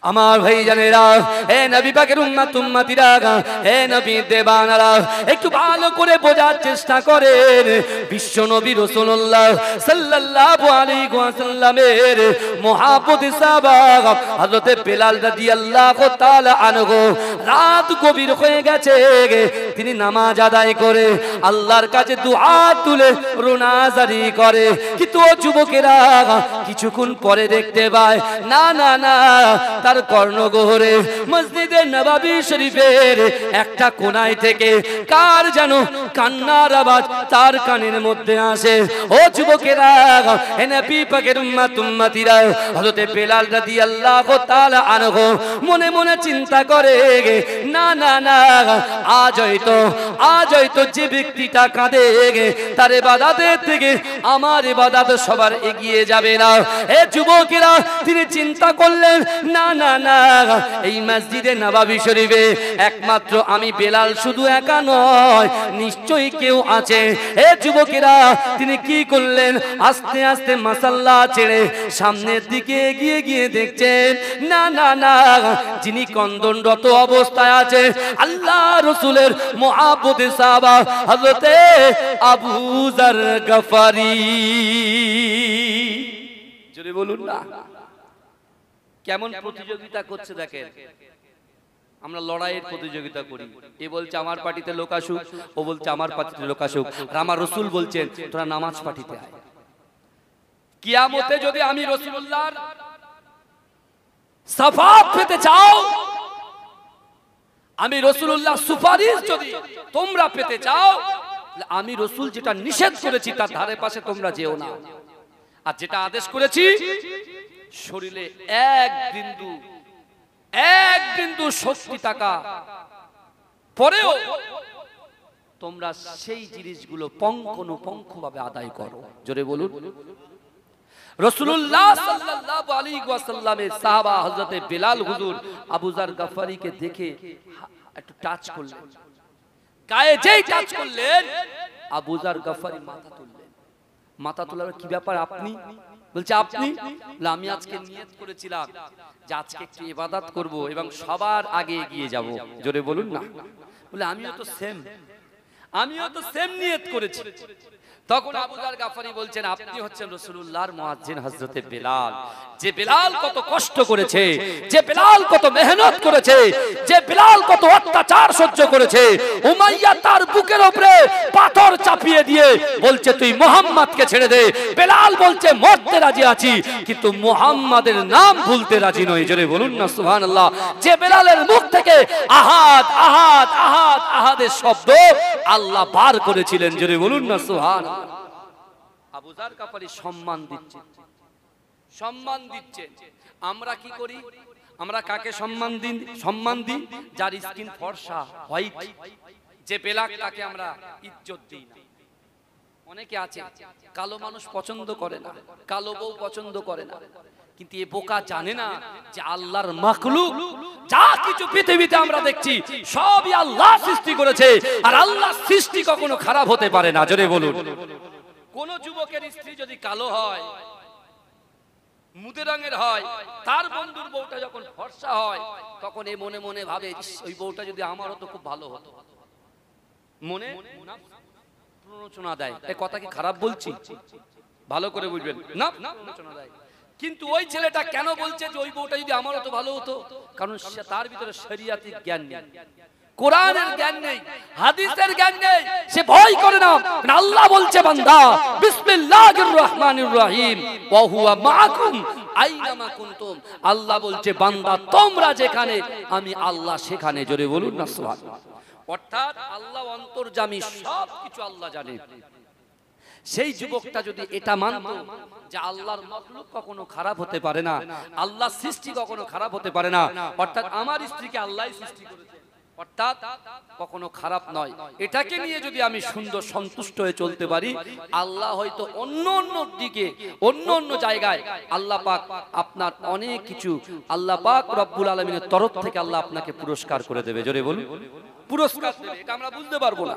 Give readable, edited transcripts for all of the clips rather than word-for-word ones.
আমার ভাইজানেরা, হে নবী পাকের উম্মত উম্মতিরা, হে নবী দেবানারা, একটু ভালো করে বোঝার চেষ্টা করেন। বিশ্ব নবী রাসূলুল্লাহ সাল্লাল্লাহু আলাইহি ওয়াসাল্লামের মুহাব্বতি সাহাবা হযরত বেলাল রাদিয়াল্লাহু তাআলা আনহু রাত গভীর হয়ে গেছে, তিনি নামাজ আদায় করে আল্লাহর কাছে দুআ তুলে রোনাজারি করে। কিন্তু ও যুবকেরা কিছুক্ষণ পরে দেখতে পায় না না না, তার কর্ণগহরে মসজিদে নববী শরীফের একটা কোণায় থেকে কার যেন কান্নার আওয়াজ তার কানের মধ্যে আসে। ও যুবকেরা, হে নবী পাকের উম্মত উম্মতিরা, হযরত বেলাল রাদিয়াল্লাহু তাআলা আনহু মনে মনে চিন্তা করে, না না না, আজ হয়তো যে ব্যক্তিটা কাঁদে তার ইবাদতের থেকে আমার ইবাদত সবার এগিয়ে যাবে না। হে যুবকেরা, তিনি চিন্তা করলেন, না না না, এই মসজিদে নববী শরীফে একমাত্র আমি বেলাল শুধু একা নয়, নিশ্চয়ই কেউ আছে। হে যুবকেরা, তিনি কি করলেন, আস্তে আস্তে মাসাল্লা ছেড়ে সামনের দিকে এগিয়ে গিয়ে দেখছেন, না না না, যিনি কন্দনরত অবস্থায় আছে আল্লাহ রাসূলের মুহাব্বতের সাহাবা হযরতে আবু যার গফারি। জোরে বলুন না। কেমন প্রতিযোগিতা করছে দেখেন। আমরা লড়াইয়ের প্রতিযোগিতা করি, এ বলছে আমার পার্টিতে লোক আসুক, ও বলছে আমার পার্টিতে লোক আসুক, আর আমার রাসূল বলছেন তোরা নামাজ পার্টিতে আয়। কিয়ামতে যদি আমি রাসূলুল্লাহর শাফাত পেতে চাও, আমি রাসূলুল্লাহ সুপারিশ যদি তোমরা পেতে চাও, আমি রাসূল যেটা নিষেধ করেছি তার ধারে পাশে তোমরা যেও না, আর যেটা আদেশ করেছি শরীরে এক বিন্দু শক্তি থাকা পরেও তোমরা সেই জিনিসগুলো পঙ্খ ভাবে আদায় করো। জোরে বলুন। রাসূলুল্লাহ সাল্লাল্লাহু আলাইহি ওয়াসাল্লামের সাহাবা হযরত বেলাল হুজুর আবু যার গফারিকে দেখে একটু টাচ করলেন, গায়ে যেই টাচ করলেন আবু যার গফারি মাথা তোলার কি ব্যাপার আপনি? বলছে আপনি? আমি আজকে নিয়ত করেছিলাম যে আজকে একটু ইবাদত করব এবং সবার আগে এগিয়ে যাব। জোরে বলুন না। বলে আমিও তো সেম নিয়ত করেছি। তখন আবু যার গফারি বলছেন আপনি হচ্ছেন রাসূলুল্লাহর মুয়াজ্জিন হযরতে বেলাল। যে বেলাল কত কষ্ট করেছে, যে বেলাল কত মেহনত করেছে, যে বেলাল কত অত্যাচার সহ্য করেছে। উমাইয়া তার বুকের উপরে পাথর চাপিয়ে দিয়ে বলছে তুই মুহাম্মদকে ছেড়ে দে। বেলাল বলছে মরতে রাজি আছি, কিন্তু মুহাম্মাদের নাম ভুলতে রাজি নই। জোরে বলুন না সুবহানাল্লাহ। যে বেলালের মুখ থেকে আহাদ আহাদ আহাদ আহাদের শব্দ আল্লাহ বার করেছিলেন। জোরে বলুন না সুবহানাল্লাহ। আবু যার গফারি সম্মান দিচ্ছে। আমরা কি করি? আমরা কাকে সম্মান দিই? যার স্কিন ফর্সা হোয়াইট, যে বেলাল তাকে আমরা ইজ্জত দিই না। অনেকে আছে কালো মানুষ পছন্দ করে না, কালো বউ পছন্দ করে না, কিন্তু এ বোকা জানে না যে আল্লাহর মাখলুক যা কিছু পৃথিবীতে আমরা দেখছি সবই আল্লাহ সৃষ্টি করেছে, আর আল্লাহ সৃষ্টি কখনো খারাপ হতে পারে না। জোরে বলুন। কোন যুবকের স্ত্রী যদি কালো হয়, মুদে রঙের হয়, তার বন্ধুর বউটা যখন ফর্সা হয় তখন এ মনে মনে ভাবে ওই বউটা যদি আমার হতো খুব ভালো হতো। মনে প্ররোচনা দেয়। এই কথা কি খারাপ বলছি? ভালো করে বুঝবেন না, প্ররোচনা দেয়। কিন্তু ওই ছেলেটা কেন বলছে যে ওই বউটা যদি আমার হতো ভালো হতো? কারণ তার ভিতরে শরিয়াতের জ্ঞান নেই, কোরআনের জ্ঞান নেই, হাদিসের জ্ঞান নেই, সে ভয় করে না। আল্লাহ বলছে বান্দা বিসমিল্লাহির রহমানির রহিম ওয়া হুয়া মাআকুম আইনামা কুনতুম। আল্লাহ বলছে বান্দা তোমরা যেখানে আমি আল্লাহ সেখানে। জোরে বলুন না সুবহানাল্লাহ। অর্থাৎ আল্লাহ অন্তর্যামী, সবকিছু আল্লাহ জানে। সেই যুবকটা যদি এটা মানত যে আল্লাহর মাখলুক কখনো খারাপ হতে পারে না, আল্লাহ সৃষ্টি কখনো খারাপ হতে পারে না, অর্থাৎ আমার স্ত্রীকে আল্লাহই সৃষ্টি করেছে, অর্থাৎ কখনো খারাপ নয়, এটাকে নিয়ে যদি আমি সুন্দর সন্তুষ্ট হয়ে চলতে পারি, আল্লাহ হয়তো অন্য দিকে অন্য জায়গায় আল্লাহ পাক আপনার অনেক কিছু আল্লাহ পাক রব্বুল আলামিনের তরফ থেকে আল্লাহ আপনাকে পুরস্কার করে দেবে। জোরে বলুন, পুরস্কার দেবে। এটা আমরা বুঝতে পারবো না,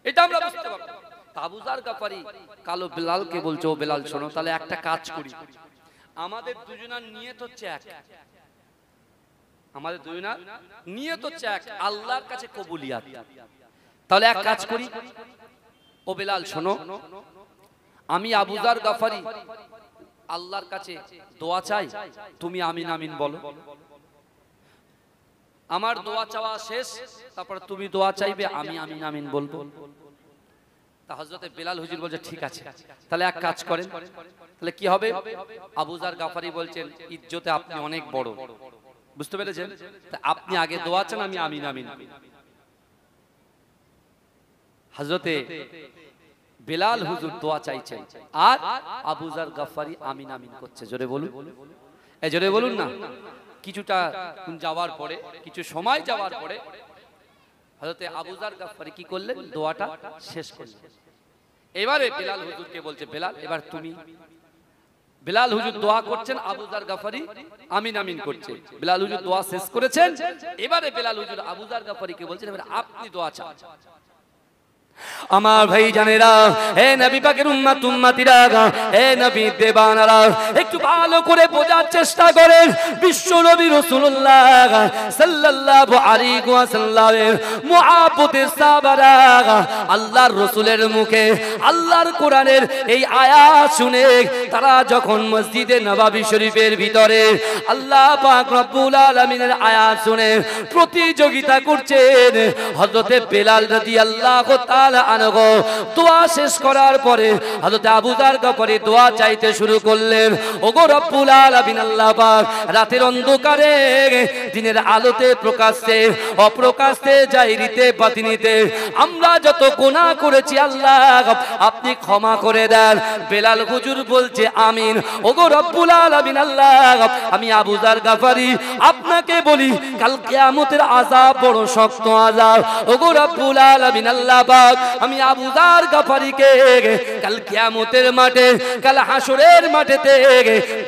এটা আমরা বুঝতে পারবো না। আবু যার গফারি কালো বেলালকে বলছে ও বেলাল শোনো, তাহলে একটা কাজ করি, আমাদের দুজনের নিয়ত হচ্ছে এক, আমাদের দুজনার নিয়ত হচ্ছে এক, আল্লাহর কাছে কবুলিয়াত। তাহলে এক কাজ করি, ও বেলাল শোনো, আমি আবু যার গফারি আল্লাহর কাছে দোয়া চাই, তুমি আমিন আমিন বলো। আমার দোয়া চাওয়া শেষ, তারপর তুমি দোয়া চাইবে, আমি আমিন আমিন বলবো। তা হযরতে বেলাল হুজুর বলছে ঠিক আছে, তাহলে এক কাজ করেন। তাহলে কি হবে? আবু যার গফারি বলছেন, ইজ্জতে আপনি অনেক বড়, বুঝতে পেরেছেন? আপনি আগে দোয়া চান, আমি আমিন আমিন। হযরতে বেলাল হুজুর দোয়া চাইছেন আর আবু যার গফারি আমিন আমিন করছে। জোরে বলুন, এই জোরে বলুন না। কিছুটা যাওয়ার পরে, কিছু সময় যাওয়ার পরে হযরতে আবু যার গফারি কি করলেন? দোয়াটা শেষ করলেন। এবারে বেলাল হুজুরকে বলছে, বেলাল এবার তুমি। বেলাল হুজুর দোয়া করছেন, আবু যার গফারি আমিন আমিন করছে। বেলাল হুজুর দোয়া শেষ করেছেন, এবারে বেলাল হুজুর আবু যার গফারিকে বলছেন, এবারে আপনি দোয়া চান। আমার ভাই জানেরা, হে নবী পাকের উম্মত উম্মতিরা, হে নবী দেবানারা, একটু ভালো করে বোঝার চেষ্টা করেন। বিশ্ব নবী রাসূলুল্লাহ সাল্লাল্লাহু আলাইহি ওয়াসাল্লামের মুহাব্বতের সাহাবারা আল্লাহর রাসূলের মুখে আল্লাহর কোরআনের এই আয়াত শুনে তারা যখন মসজিদে নববী শরীফের ভিতরে আল্লাহ পাক রব্বুল আলামিনের আয়াত শুনে প্রতিযোগিতা করছেন, হযরতে বেলাল রাদিয়াল্লাহু তাআলা আনহু দোয়া শেষ করার পরে হযরত আবু যার গফারি দোয়া চাইতে শুরু করলেন। ওগো রব্বুল আলামিন আল্লাহ পাক, রাতের অন্ধকারে দিনের আলোতে প্রকাশ্যে অপ্রকাশ্যে জাহিরিতে বাতিনিতে আমরা যত গুনাহ করেছি আল্লাহ আপনি ক্ষমা করে দেন। বেলাল হুজুর বলছে আমিন। ওগো রব্বুল আলামিন আল্লাহ, আমি আবু যার গফারি আপনাকে বলি, কাল কিয়ামতের আযাব বড় শক্ত আযাব। ওগো রব্বুল আলামিন আল্লাহ পাক, আমি আবু যার গফারিকে কাল কিয়ামতের মাঠে, কাল হাসরের মাঠেতে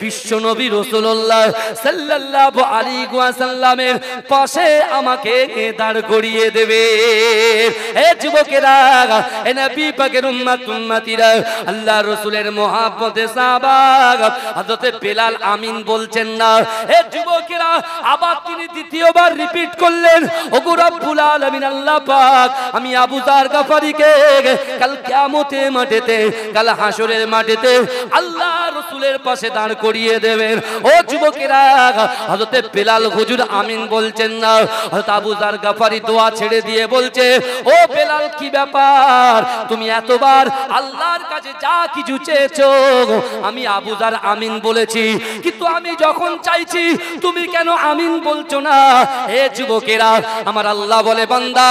বিশ্ব নবী রাসূলুল্লাহ সাল্লাল্লাহু আলাইহি ওয়াসাল্লামের পাশে আমাকে দাঁড় করিয়ে দেবে। হে যুবকেরা, হে নবী পাকের উম্মত উম্মতিরা, আল্লাহর রাসূলের মুহাব্বতে সাহাবা হযরতে বেলাল আমিন বলছেন না। হে যুবকেরা, আবার তিনি দ্বিতীয়বার রিপিট করলেন, ওগো রব্বুল আলামিন আল্লাহ পাক, আমি আবু যার গফারিকে কাল কিয়ামতের মাঠেতে, কাল হাসরের মাঠেতে আল্লাহ রাসূলের পাশে দাঁড় করিয়ে দেবেন। ও যুবকেরা, হযরতে বেলাল হুজুর আমিন বলছেন না। হযরত আবু যার গফারি দোয়া ছেড়ে দিয়ে বলছে, ও বেলাল কি ব্যাপার, তুমি এতবার আল্লাহর কাছে যা কিছু চেয়েছো আমি আবু যার আমিন বলেছি, কিন্তু আমি যখন চাইছি তুমি কেন আমিন বলছো না? হে যুবকেরা, আমার আল্লাহ বলে, বান্দা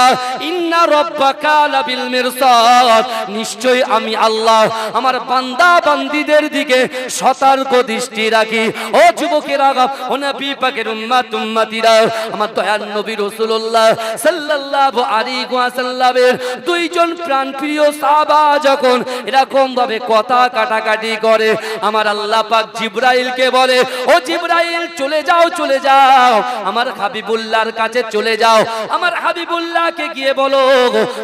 ইন্না রাব্বাকা লাবিল মিরসাদ, নিশ্চয়ই আমি আল্লাহ আমার বান্দা বান্দীদের দিকে সতর্ক দৃষ্টি রাখি। ও যুবকেরা, ও নবী পাকের উম্মত উম্মতিরা, আমার দয়ার নবী রাসূলুল্লাহ সাল্লাল্লাহু আলাইহি ওয়াসাল্লামের দুইজন প্রাণপ্রিয় সাহাবা যখন এরকম ভাবে কথা কাটাকাটি করে, আমার আল্লাহ পাক জিবরাইলকে বলে, ও জিবরাইল চলে যাও, চলে যাও আমার হাবিবুল্লাহর কাছে চলে যাও। আমার হাবিবুল্লাহকে গিয়ে বলো,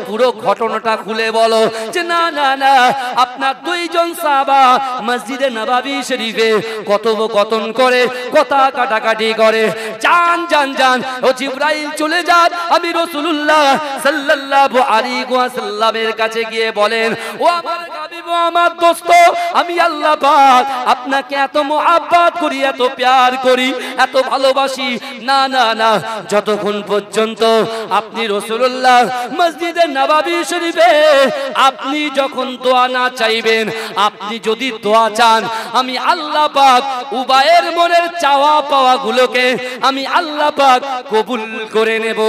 পুরো ঘটনাটা খুলে বলো, যে না না না, আপনার দুইজন সাহাবা মসজিদে নববী শরীফে কথোপকথন করে, কথা কাটাকাটি করে। যান যান যান, ও জিবরাইল চলে যান, আমি রাসূলুল্লাহ সাল্লাল্লাহু আলাইহি ওয়াসাল্লামের কাছে গিয়ে বলেন, ও আমার হাবিব, আমার দোস্ত, আমি আল্লাহ পাক আপনাকে এত মুহাব্বত করি, এত প্যার করি, এত ভালোবাসি। না না না, যতক্ষণ পর্যন্ত আপনি রাসূলুল্লাহ মসজিদে নববী শরীফে আপনি যখন দোয়া না চাইবেন, আপনি যদি দোয়া চান, আমি আল্লাহ পাক উবায়ের মনের চাওয়া পাওয়া গুলোকে আমি আল্লাহ পাক কবুল করে নেব।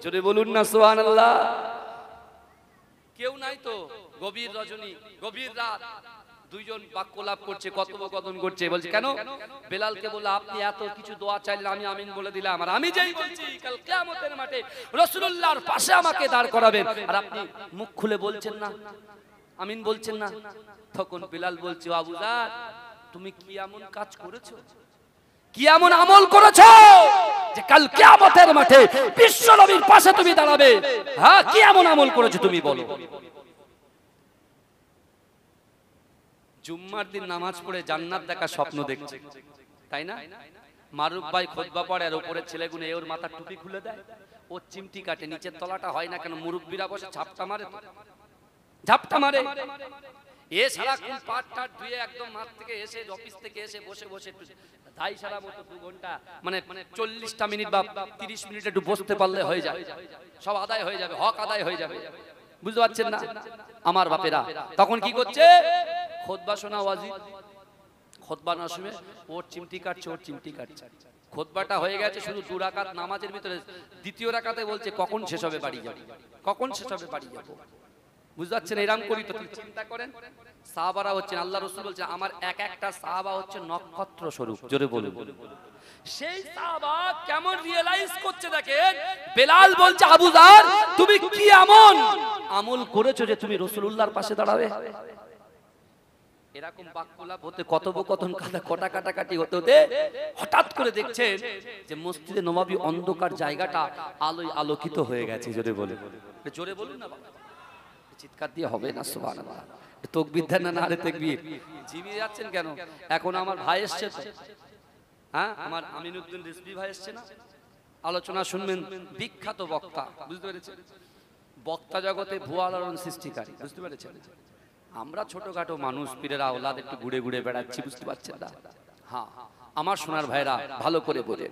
জোরে বলুন না সুবহানাল্লাহ। কেউ নাই তো, গভীর রজনী, গভীর রাত, দুইজন বাক্যলাপ করছে, কথোপকথন করছে। বলছে কেন? বেলালকে বলল, আপনি এত কিছু দোয়া চাইলেন, আমি আমিন বলে দিলাম, আর আমি যেই বলছি কাল কিয়ামতের মাঠে রাসূলুল্লাহর পাশে আমাকে দাঁড় করাবেন, আর আপনি মুখ খুলে বলছেন না, আমিন বলছেন না। তখন বেলাল বলছে, আবু যার, তুমি কি এমন কাজ করেছো, কি এমন আমল করেছো যে কাল কিয়ামতের মাঠে বিশ্ব নবীর পাশে তুমি দাঁড়াবে? হ্যাঁ, কি এমন আমল করেছো তুমি বলো। জুম্মার দিন নামাজ পড়ে জান্নাত দেখা স্বপ্ন দেখছে, তাই না? মারুফ ভাই খুতবা পড়ে আর উপরের ছেলেগুলো ওর মাথার টুপি খুলে দেয়, ওর চিমটি কাটে, নিচের তলাটা হয় না কেন? মুরব্বীরা বসে ঝাপটা মারে, ঝাপটা মারে। এ সারাক্ষণ পাট টাট ধুয়ে একদম মাঠ থেকে এসে, অফিস থেকে এসে বসে বসে একটু ধাই সারা মতো 2 ঘন্টা, মানে 40টা মিনিট বা 30 মিনিট একটু বসতে পারলে হয়ে যায়, সব আদায় হয়ে যাবে, হক আদায় হয়ে যাবে। বুঝতে পারছেন না আমার বাপেরা? তখন কি করছে? খুতবা শোনা ওয়াজিব, খুতবা না শুনে ওর চিমটি কাটছে, ওর চিমটি কাটছে। খুতবাটা হয়ে গেছে, শুধু 2 রাকাত নামাজের ভিতরে দ্বিতীয় রাকাতে বলছে কখন শেষ হবে বাড়ি যাব, কখন শেষ হবে বাড়ি যাব। বুঝতে পারছেন? এরকম করি তো চিন্তা করেন। সাহাবারা হচ্ছেন, আল্লাহ রাসূল বলছেন আমার এক একটা সাহাবা হচ্ছে নক্ষত্র স্বরূপ। জোরে বলুন। সেই সাহাবা কেমন রিয়েলাইজ করছে দেখেন। বেলাল বলছে আবু যার তুমি কি এমন আমল করেছো যে তুমি রাসূলুল্লাহর পাশে দাঁড়াবে? এরকম বাক্যলাপ হতে, কথোপকথন কটা কাটাকাটি হতে হতে হঠাৎ করে দেখছেন যে মসজিদে নববী অন্ধকার জায়গাটা আলোয় আলোকিত হয়ে গেছে। জোরে বলুন, জোরে বলুন না বাবা, চিৎকার দিয়ে হবে না। সুবহানাল্লাহ, তাকবীর দেন না, আরে তাকবীর। জিমিয়ে যাচ্ছেন কেন? এখন আমার ভাই এসছে তো, হ্যাঁ আমার আমিনুদ্দিন রিজভী ভাই এসছে না, আলোচনা শুনবেন, বিখ্যাত বক্তা। বুঝতে পেরেছেন? বক্তা জগতে ভুয়া আলোড়ন সৃষ্টিকারী। বুঝতে পেরেছেন? আমরা ছোটখাটো মানুষ, পীরের আওলাদ, একটু ঘুরে ঘুরে বেড়াচ্ছি। বুঝতে পারছেন না? হ্যাঁ, আমার সোনার ভাইরা ভালো করে বোঝে।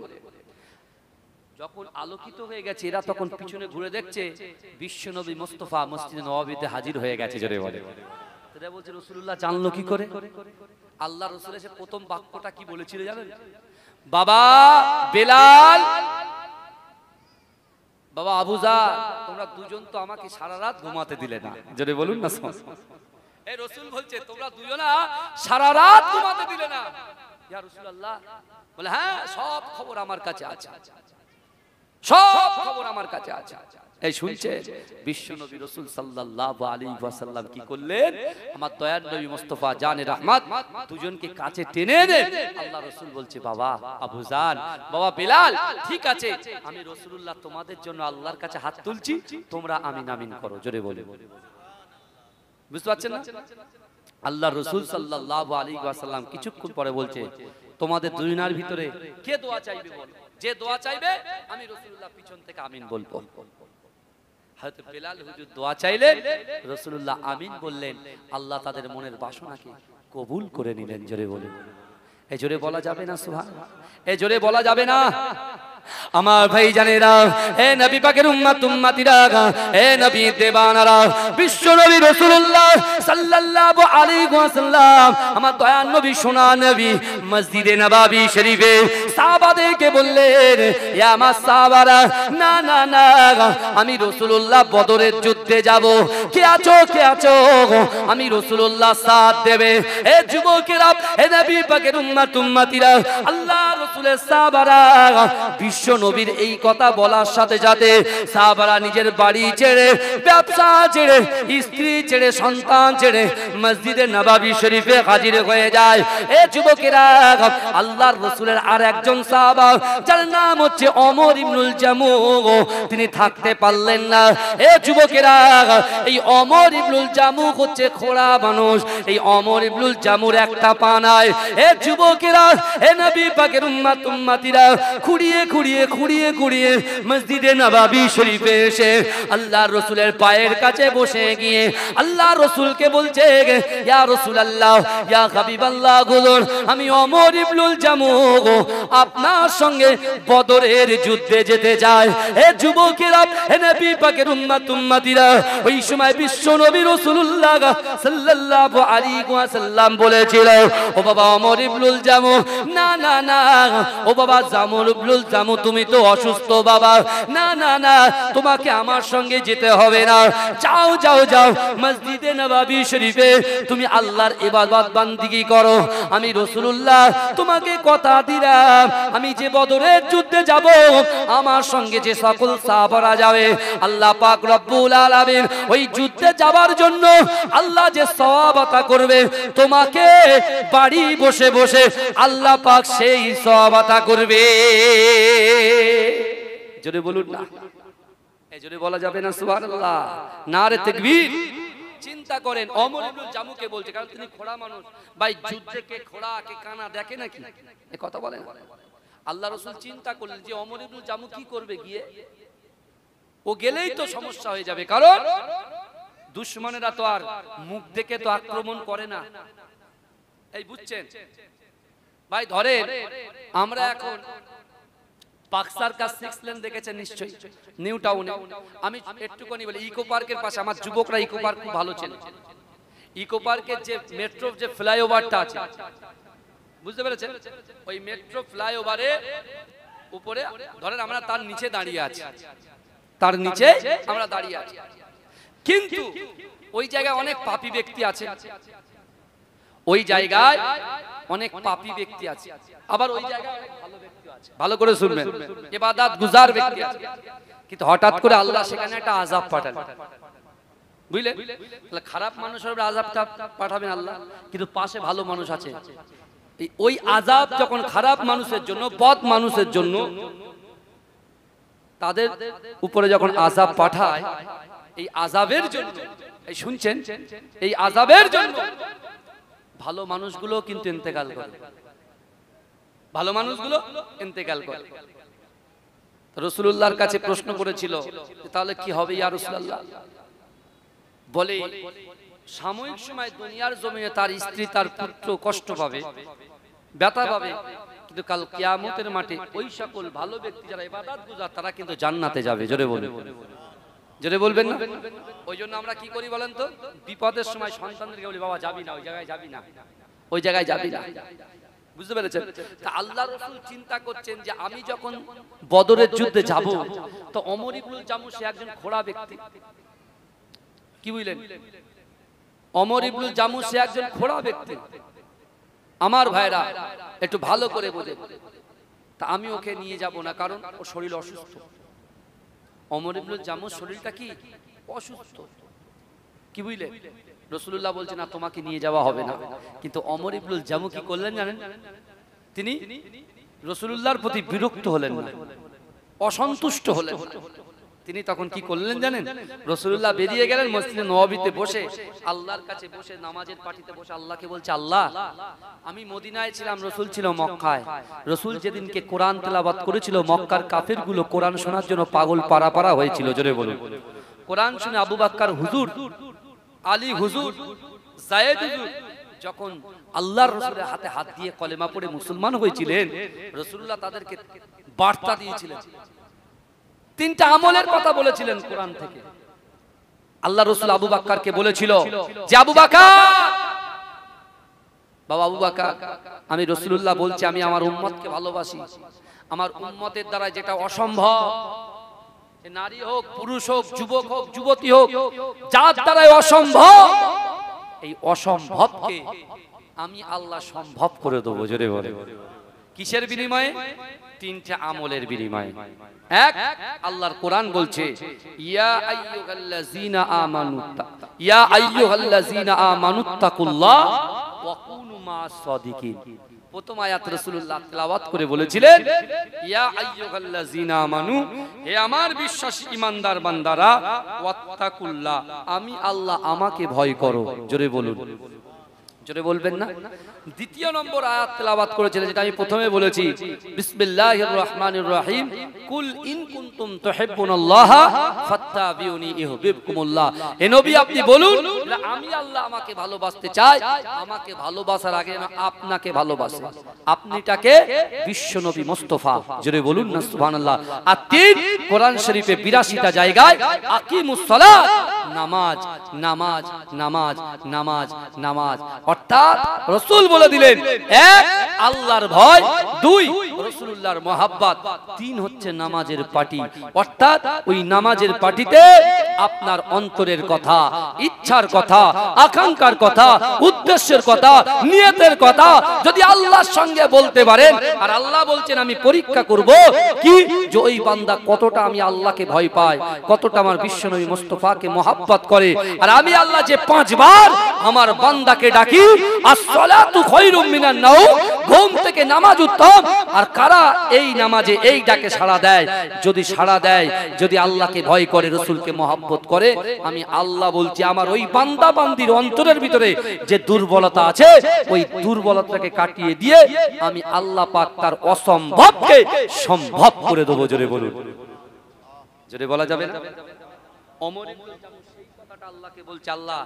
যখন আলোকিত হয়ে গেছে এরা তখন পিছনে ঘুরে দেখছে বিশ্বনবী মুস্তাফা মসজিদে নববীতে হাজির হয়ে গেছে। জোরে বলে। এরা বলছে রাসূলুল্লাহ জানলো কি করে? আল্লাহ রাসূল এসে প্রথম বাক্যটা কি বলেছিল জানেন? বাবা বেলাল, বাবা আবু যার, তোমরা দুজন তো আমাকে সারা রাত ঘুমাতে দিলে না। জোরে বলুন না। এই রাসূল বলছে তোমরা দুজনা সারা রাত ঘুমাতে দিলে না। ইয়া রাসূলুল্লাহ বলে হ্যাঁ সব খবর আমার কাছে আছে, সব খবর আমার কাছে আছে। এই শুনছে বিশ্বনবী রাসূল সাল্লাল্লাহু আলাইহি ওয়াসাল্লাম কি করলেন? আমার দয়ার নবী মুস্তাফা জানে রহমত দুজনকে কাছে টেনে এনে আল্লাহ রাসূল বলছে বাবা আবু যার, বাবা বেলাল, ঠিক আছে আমি রাসূলুল্লাহ তোমাদের জন্য আল্লাহর কাছে হাত তুলছি, তোমরা আমিন আমিন করো। জোরে বলে। বুঝতে পারছেন না? আল্লাহ রাসূল সাল্লাল্লাহু আলাইহি ওয়াসাল্লাম কিছুক্ষণ পরে বলছে তোমাদের দুজনের ভিতরে কে দোয়া চাইবে বলো, যে দোয়া চাইবে আমি রাসূলুল্লাহ পিছন থেকে আমিন বলবো। হযরত বেলাল হুজুর দোয়া চাইলেন, রাসূলুল্লাহ আমিন বললেন, আল্লাহ তাদের মনের বাসনাকে কবুল করে নিলেন। জোরে বলে। এই জোরে বলা যাবে না সুবহানাল্লাহ? এই জোরে বলা যাবে না? আমার ভাই জানেরা, হে নবী পাকের উম্মত উম্মতিরা, হে নবী দেবানারা, বিশ্ব নবী রাসূলুল্লাহ সাল্লাল্লাহু আলাইহি ওয়াসাল্লাম আমার দয়ার নবী সোনা নবী মসজিদে নববী শরীফে সাহাবাদেরকে বললেন, ইয়া আমার সাহাবারা, না না না আমি রাসূলুল্লাহ বদরের যুদ্ধে যাব, কে আছো কে আছো? আমি রাসূলুল্লাহ সাথ দেবে। হে যুবকেরা, হে নবী পাকের উম্মত উম্মতিরা, আল্লাহ রাসূলের সাহাবারা, বিশ্ব নবীর এই কথা বলার সাথে সাথে সাহাবারা নিজের বাড়ি ছেড়ে, ব্যবসা ছেড়ে, স্ত্রী ছেড়ে, সন্তান ছেড়ে মসজিদে নববী শরীফে হাজির হয়ে যায়। এ যুবকেরা, আল্লাহর রাসূলের আর একজন সাহাবা যার নাম হচ্ছে ওমর ইবনুল জামুহ, তিনি থাকতে পারলেন না। এ যুবকেরা, এই ওমর ইবনুল জামুহ হচ্ছে খোড়া মানুষ, এই ওমর ইবনুল জামুর একটা পা নাই। এ যুবকেরা, হে নবী পাকের উম্মত উম্মতিরা, খুঁড়িয়ে খুঁড়িয়ে খুঁড়িয়ে খুঁড়িয়ে মসজিদে নববী শরীফে এসে আল্লাহর রাসূলের পায়ের কাছে বসে গিয়ে আল্লাহ রাসূলকে বলছে, ইয়া রাসূলুল্লাহ, ইয়া হাবিবাল্লাহ, গুলুন আমি ওমর ইবনুল জামুহ আপনার সঙ্গে বদরের যুদ্ধে যেতে চাই। হে যুবকেরা, হে নবী পাকের উম্মত উম্মতিরা, ওই সময় বিশ্ব নবী রাসূলুল্লাহ সাল্লাল্লাহু আলাইহি ওয়াসাল্লাম বলেছিল, ও বাবা ওমর ইবনুল জামুহ, না না না, ও বাবা জামুল ইবনুল জামুহ, তুমি তো অসুস্থ বাবা, না না না তোমাকে আমার সঙ্গে যেতে হবে না, যাও যাও যাও মসজিদে নববী শরীফে তুমি আল্লাহর ইবাদত বান্দিগি করো। আমি রাসূলুল্লাহ তোমাকে কথা দিলাম, আমি যে বদরের যুদ্ধে যাব আমার সঙ্গে যে সকল সাহাবারা যাবে, আল্লাহ পাক রব্বুল আলামিন ওই যুদ্ধে যাবার জন্য আল্লাহ যে সওয়াব আতা করবে, তোমাকে বাড়ি বসে বসে আল্লাহ পাক সেই সওয়াব আতা করবে। জোরে বলুন না। এই জোরে বলা যাবে না সুবহানাল্লাহ? নারে তাকবীর। চিন্তা করেন ওমর ইবনুল জামুকে বলছে, কারণ তিনি খোড়া মানুষ। ভাই যুদ্ধে কে খোড়া কে কানা দেখে নাকি? এই কথা বলেন। আল্লাহ রাসূল চিন্তা করলেন যে ওমর ইবনুল জামু কি করবে গিয়ে, ও গেলেই তো সমস্যা হয়ে যাবে, কারণ দুশমনেরা তো আর মুখ দেখে তো আক্রমণ করে না। এই বুঝছেন ভাই? ধরেন আমরা এখন পাকসার কাছ 6 লেন দেখেছেন নিশ্চয়ই, নিউ টাউনে। আমি একটুখানি বলি, ইকো পার্কের পাশে, আমার যুবকরা ইকো পার্ক খুব ভালো চেনে। ইকো পার্কের যে মেট্রো যে ফ্লাইওভারটা আছে, বুঝতে পেরেছেন? ওই মেট্রো ফ্লাইওভারের উপরে ধরেন আমরা তার নিচে দাঁড়িয়ে আছি, তার নিচে আমরা দাঁড়িয়ে আছি, কিন্তু ওই জায়গায় অনেক পাপী ব্যক্তি আছে, ওই জায়গায় অনেক পাপী ব্যক্তি আছে, আবার ওই জায়গায় অনেক ভালো ব্যক্তি আছে। ভালো করে শুনবেন, ইবাদত গুজার ব্যক্তি আছে, কিন্তু হঠাৎ করে আল্লাহ সেখানে একটা আযাব পাঠান, বুঝলেন? তাহলে খারাপ মানুষের উপরে আযাবটা পাঠাবেন আল্লাহ, কিন্তু পাশে ভালো মানুষ আছে। ওই আযাব যখন খারাপ মানুষের জন্য, বদ মানুষের জন্য, তাদের উপরে যখন আযাব পাঠায়, এই আযাবের জন্য, এই শুনছেন, এই আযাবের জন্য ভালো মানুষগুলো কিন্তু ইন্তেকাল করে, ভালো মানুষগুলো ইন্তেকাল করে। রাসূলুল্লাহর কাছে প্রশ্ন করেছিল, তাহলে কি হবে ইয়া রাসূলুল্লাহ? বলে সাময়িক সময় দুনিয়ার জমিনে তার স্ত্রী তার পুত্র কষ্ট পাবে, ব্যথা পাবে, কিন্তু কাল কিয়ামতের মাঠে ওই সকল ভালো ব্যক্তি যারা ইবাদত গুজার, তারা কিন্তু জান্নাতে যাবে। জোরে বলুন, জোরে বলবেন না? ওই জন্য আমরা কি করি বলেন তো? বিপদের সময় সন্তানদেরকে বলি, বাবা যাবি না, ওই জায়গায় যাবি না, ওই জায়গায় যাবি না। বুঝতে পেরেছেন? তা আল্লাহ রাসূল চিন্তা করছেন যে আমি যখন বদরের যুদ্ধে যাব, তো ওমর ইবনুল জামু সে একজন খোড়া ব্যক্তি, কি বুঝলেন? ওমর ইবনুল জামু সে একজন খোড়া ব্যক্তি। আমার ভাইরা একটু ভালো করে বোঝেন, তা আমি ওকে নিয়ে যাব না, কারণ ও শরীর অসুস্থ। ওমর ইবনুল জামুর শরীরটা কি অসুস্থ, কি বুঝলেন? রাসূলুল্লাহ বলছেন না, তোমাকে নিয়ে যাওয়া হবে না। কিন্তু ওমর ইবনুল জামু কি করলেন জানেন? তিনি রাসূলুল্লাহর প্রতি বিরক্ত হলেন না, অসন্তুষ্ট হলেন না। তিনি তখন কি করলেন জানেন? রাসূলুল্লাহ বেরিয়ে গেলেন, মসজিদে নববীতে বসে আল্লাহর কাছে বসে, নামাজের পাটিতে বসে আল্লাহকে বলছে, আল্লাহ আমি মদিনায় ছিলাম, রাসূল ছিল মক্কায়। রাসূল যেদিনকে কোরআন তেলাওয়াত করেছিল, মক্কার কাফেরগুলো কোরআন শোনার জন্য পাগল পারা হয়েছিল। জোরে বলুন। কোরআন শুনে আবু বকর হুজুর, আলী হুজুর, যায়েদ হুজুর যখন আল্লাহর রাসূলের হাতে হাত দিয়ে কলেমা পড়ে মুসলমান হয়েছিলেন, রাসূলুল্লাহ তাদেরকে বার্তা দিয়েছিলেন, 3টা আমলের কথা বলেছিলেন কোরআন থেকে। আল্লাহ রাসূল আবু বকরকে বলেছিল যে, আবু বকর, বাবা আবু বকর, আমি রাসূলুল্লাহ বলছি, আমি আমার উম্মতকে ভালোবাসি। আমার উম্মতের দ্বারা যেটা অসম্ভব, নারী হোক, পুরুষ হোক, যুবক হোক, যুবতী হোক, যার দ্বারাই অসম্ভব, এই অসম্ভবকে আমি আল্লাহ সম্ভব করে দেবো। জোরে বলে, কিসের বিনিময়ে? 3টা আমলের বিনিময়ে। এক, আল্লাহর কোরআন বলছে, ইয়া আইয়ুহাল্লাযীনা আমানু, ইয়া আইয়ুহাল্লাযীনা আমানুত্তাকুল্লাহ ওয়া কুনু মা'আস সাদিকিন। প্রথম আয়াত রাসূলুল্লাহ তেলাওয়াত করে বলেছিলেন, ইয়া আইয়ুহাল্লাযীনা আমানু, হে আমার বিশ্বাসী ঈমানদার বান্দারা, ওয়াত্তাকুল্লাহ, আমি আল্লাহ, আমাকে ভয় করো। জোরে বলুন, জোরে বলবেন না? দ্বিতীয় নম্বর আয়াত তেলাওয়াত করেছিলেন, যেটা আমি প্রথমে বলেছি, বিসমিল্লাহির রহমানির রহিম, কুল ইন কুনতুম তুহিব্বুনাল্লাহা ফাত্তাবিউনি ইউহিব্বুকুমুল্লাহ। হে নবী আপনি বলুন, আমি আল্লাহ আমাকে ভালোবাসতে চাই, আমাকে ভালোবাসার আগে না আপনাকে ভালোবাসে। আপনিটাকে বিশ্ব নবী মুস্তাফা। জোরে বলুন না সুবহানাল্লাহ। আর 3, কোরআন শরীফে 82টা জায়গায় আকিমুস সালাত, নামাজ, নামাজ, নামাজ, নামাজ, নামাজ। অর্থাৎ রাসূল বলে দিলেন, 1 আল্লাহর ভয়, 2 রাসূলুল্লাহর মহব্বত, 3 হচ্ছে নামাজের পাটি। অর্থাৎ ওই নামাজের পাটিতে আপনার অন্তরের কথা, ইচ্ছার কথা, আকাঙ্ক্ষার কথা, উদ্দেশ্যের কথা, নিয়তের কথা যদি আল্লাহর সঙ্গে বলতে পারেন, আর আল্লাহ বলছেন আমি পরীক্ষা করব কি, যে ওই বান্দা কতটা আমি আল্লাহকে ভয় পায়, কতটা আমার বিশ্বনবী মুস্তাফাকে মহব্বত করে। আর আমি আল্লাহ যে 5 বার আমার বান্দাকে ডাকি, আসসালাতু খায়রুম মিনান নাওম, ঘুম থেকে নামাজ উত্তম, আর আর কারা এই নামাজে এই ডাকে সাড়া দেয়, যদি সাড়া দেয়, যদি আল্লাহকে ভয় করে, রসুলকে মহব্বত করে, আমি আল্লাহ বলছি আমার ওই বান্দা বান্দির অন্তরের ভিতরে যে দুর্বলতা আছে ওই দুর্বলতাকে কাটিয়ে দিয়ে আমি আল্লাহ পাক তার অসম্ভবকে সম্ভব করে দেবো। জোরে বলুন, জোরে বলা যাবে না? ওমর ইবনুল জামু সেই কথাটা আল্লাহকে বলছে, আল্লাহ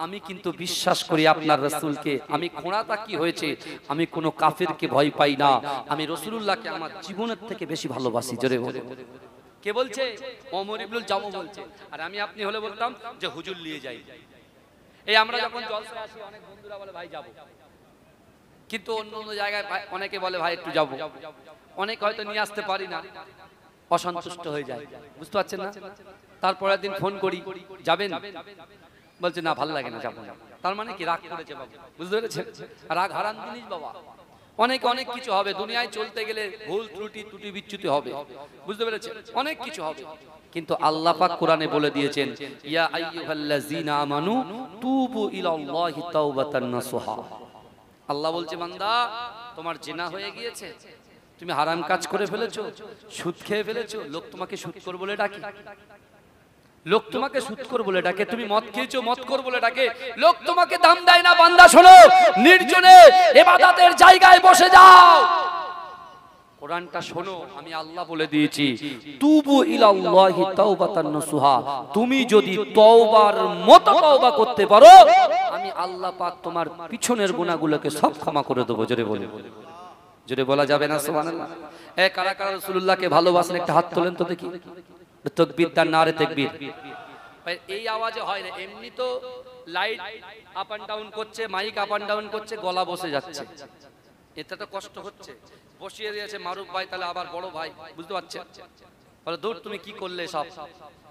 আমি কিন্তু বিশ্বাস করি আপনার রাসূলকে, আমি খোঁড়াটা কি হয়েছে, আমি কোনো কাফেরকে ভয় পাই না, আমি রাসূলুল্লাহকে আমার জীবনের থেকে বেশি ভালোবাসি। জোরে বলুন। কে বলছে? ওমর ইবনুল জামু বলছে। আর আমি আপনি হলে বলতাম যে হুজুর নিয়ে যাই। এই আমরা যখন জলসায় আসি অনেক বন্ধুরা বলে ভাই যাবো, কিন্তু অন্য অন্য জায়গায় অনেকে বলে ভাই একটু যাবো, অনেক হয়তো নিয়ে আসতে পারি না, অসন্তুষ্ট হয়ে যায়, বুঝতে পারছেন না? তারপরের দিন ফোন করি, যাবেন? বলছে না ভাল লাগে না, যাবো না। তার মানে কি রাগ করেছে বাবা, বুঝতে পেরেছেন? রাগ হারান জিনিস বাবা, অনেক অনেক কিছু হবে দুনিয়ায় চলতে গেলে, ভুল ত্রুটি বিচ্যুতি হবে, বুঝতে পেরেছেন? অনেক কিছু হবে, কিন্তু আল্লাহ পাক কোরআনে বলে দিয়েছেন ইয়া আইয়ুহাল্লাযীনা আমানু তুবু ইলাল্লাহি তাওবাতান নাসুহা। আল্লাহ বলছে বান্দা তোমার জিনা হয়ে গিয়েছে, তুমি হারাম কাজ করে ফেলেছো, সুদ খেয়ে ফেলেছো, লোক তোমাকে সুদখোর বলে ডাকে, লোক তোমাকে সুদখোর বলে ডাকে, তুমি মদ খেয়েছো মদখোর বলে ডাকে, লোক তোমাকে দাম দেয় না। বান্দা শোনো, নির্জনে ইবাদতের জায়গায় বসে যাও, কোরআনটা শোনো, আমি আল্লাহ বলে দিয়েছি তুবু ইলাল্লাহি তাওবাতান নাসুহা, তুমি যদি তওবার মতো তওবা করতে পারো আমি আল্লাহ পাক তোমার পিছনের গুনাহগুলোকে সব ক্ষমা করে দেব। জোরে বলে, জোরে বলা যাবে না সুবহানাল্লাহ? কারা কারা রাসূলুল্লাহকে ভালোবাসেন একটা হাত তোলেন তো দেখি। তাকবীর, তার নারে তাকবীর। এই আওয়াজে হয় না, এমনি তো লাইট আপ এন্ড ডাউন করছে, মাইক আপ এন্ড ডাউন করছে, গলা বসে যাচ্ছে, এটা তো কষ্ট হচ্ছে। বসিয়ে দিয়েছে মারুফ ভাই, তাহলে আবার বড় ভাই, বুঝতে পারছেন? বলে দূর তুমি কি করলে সব।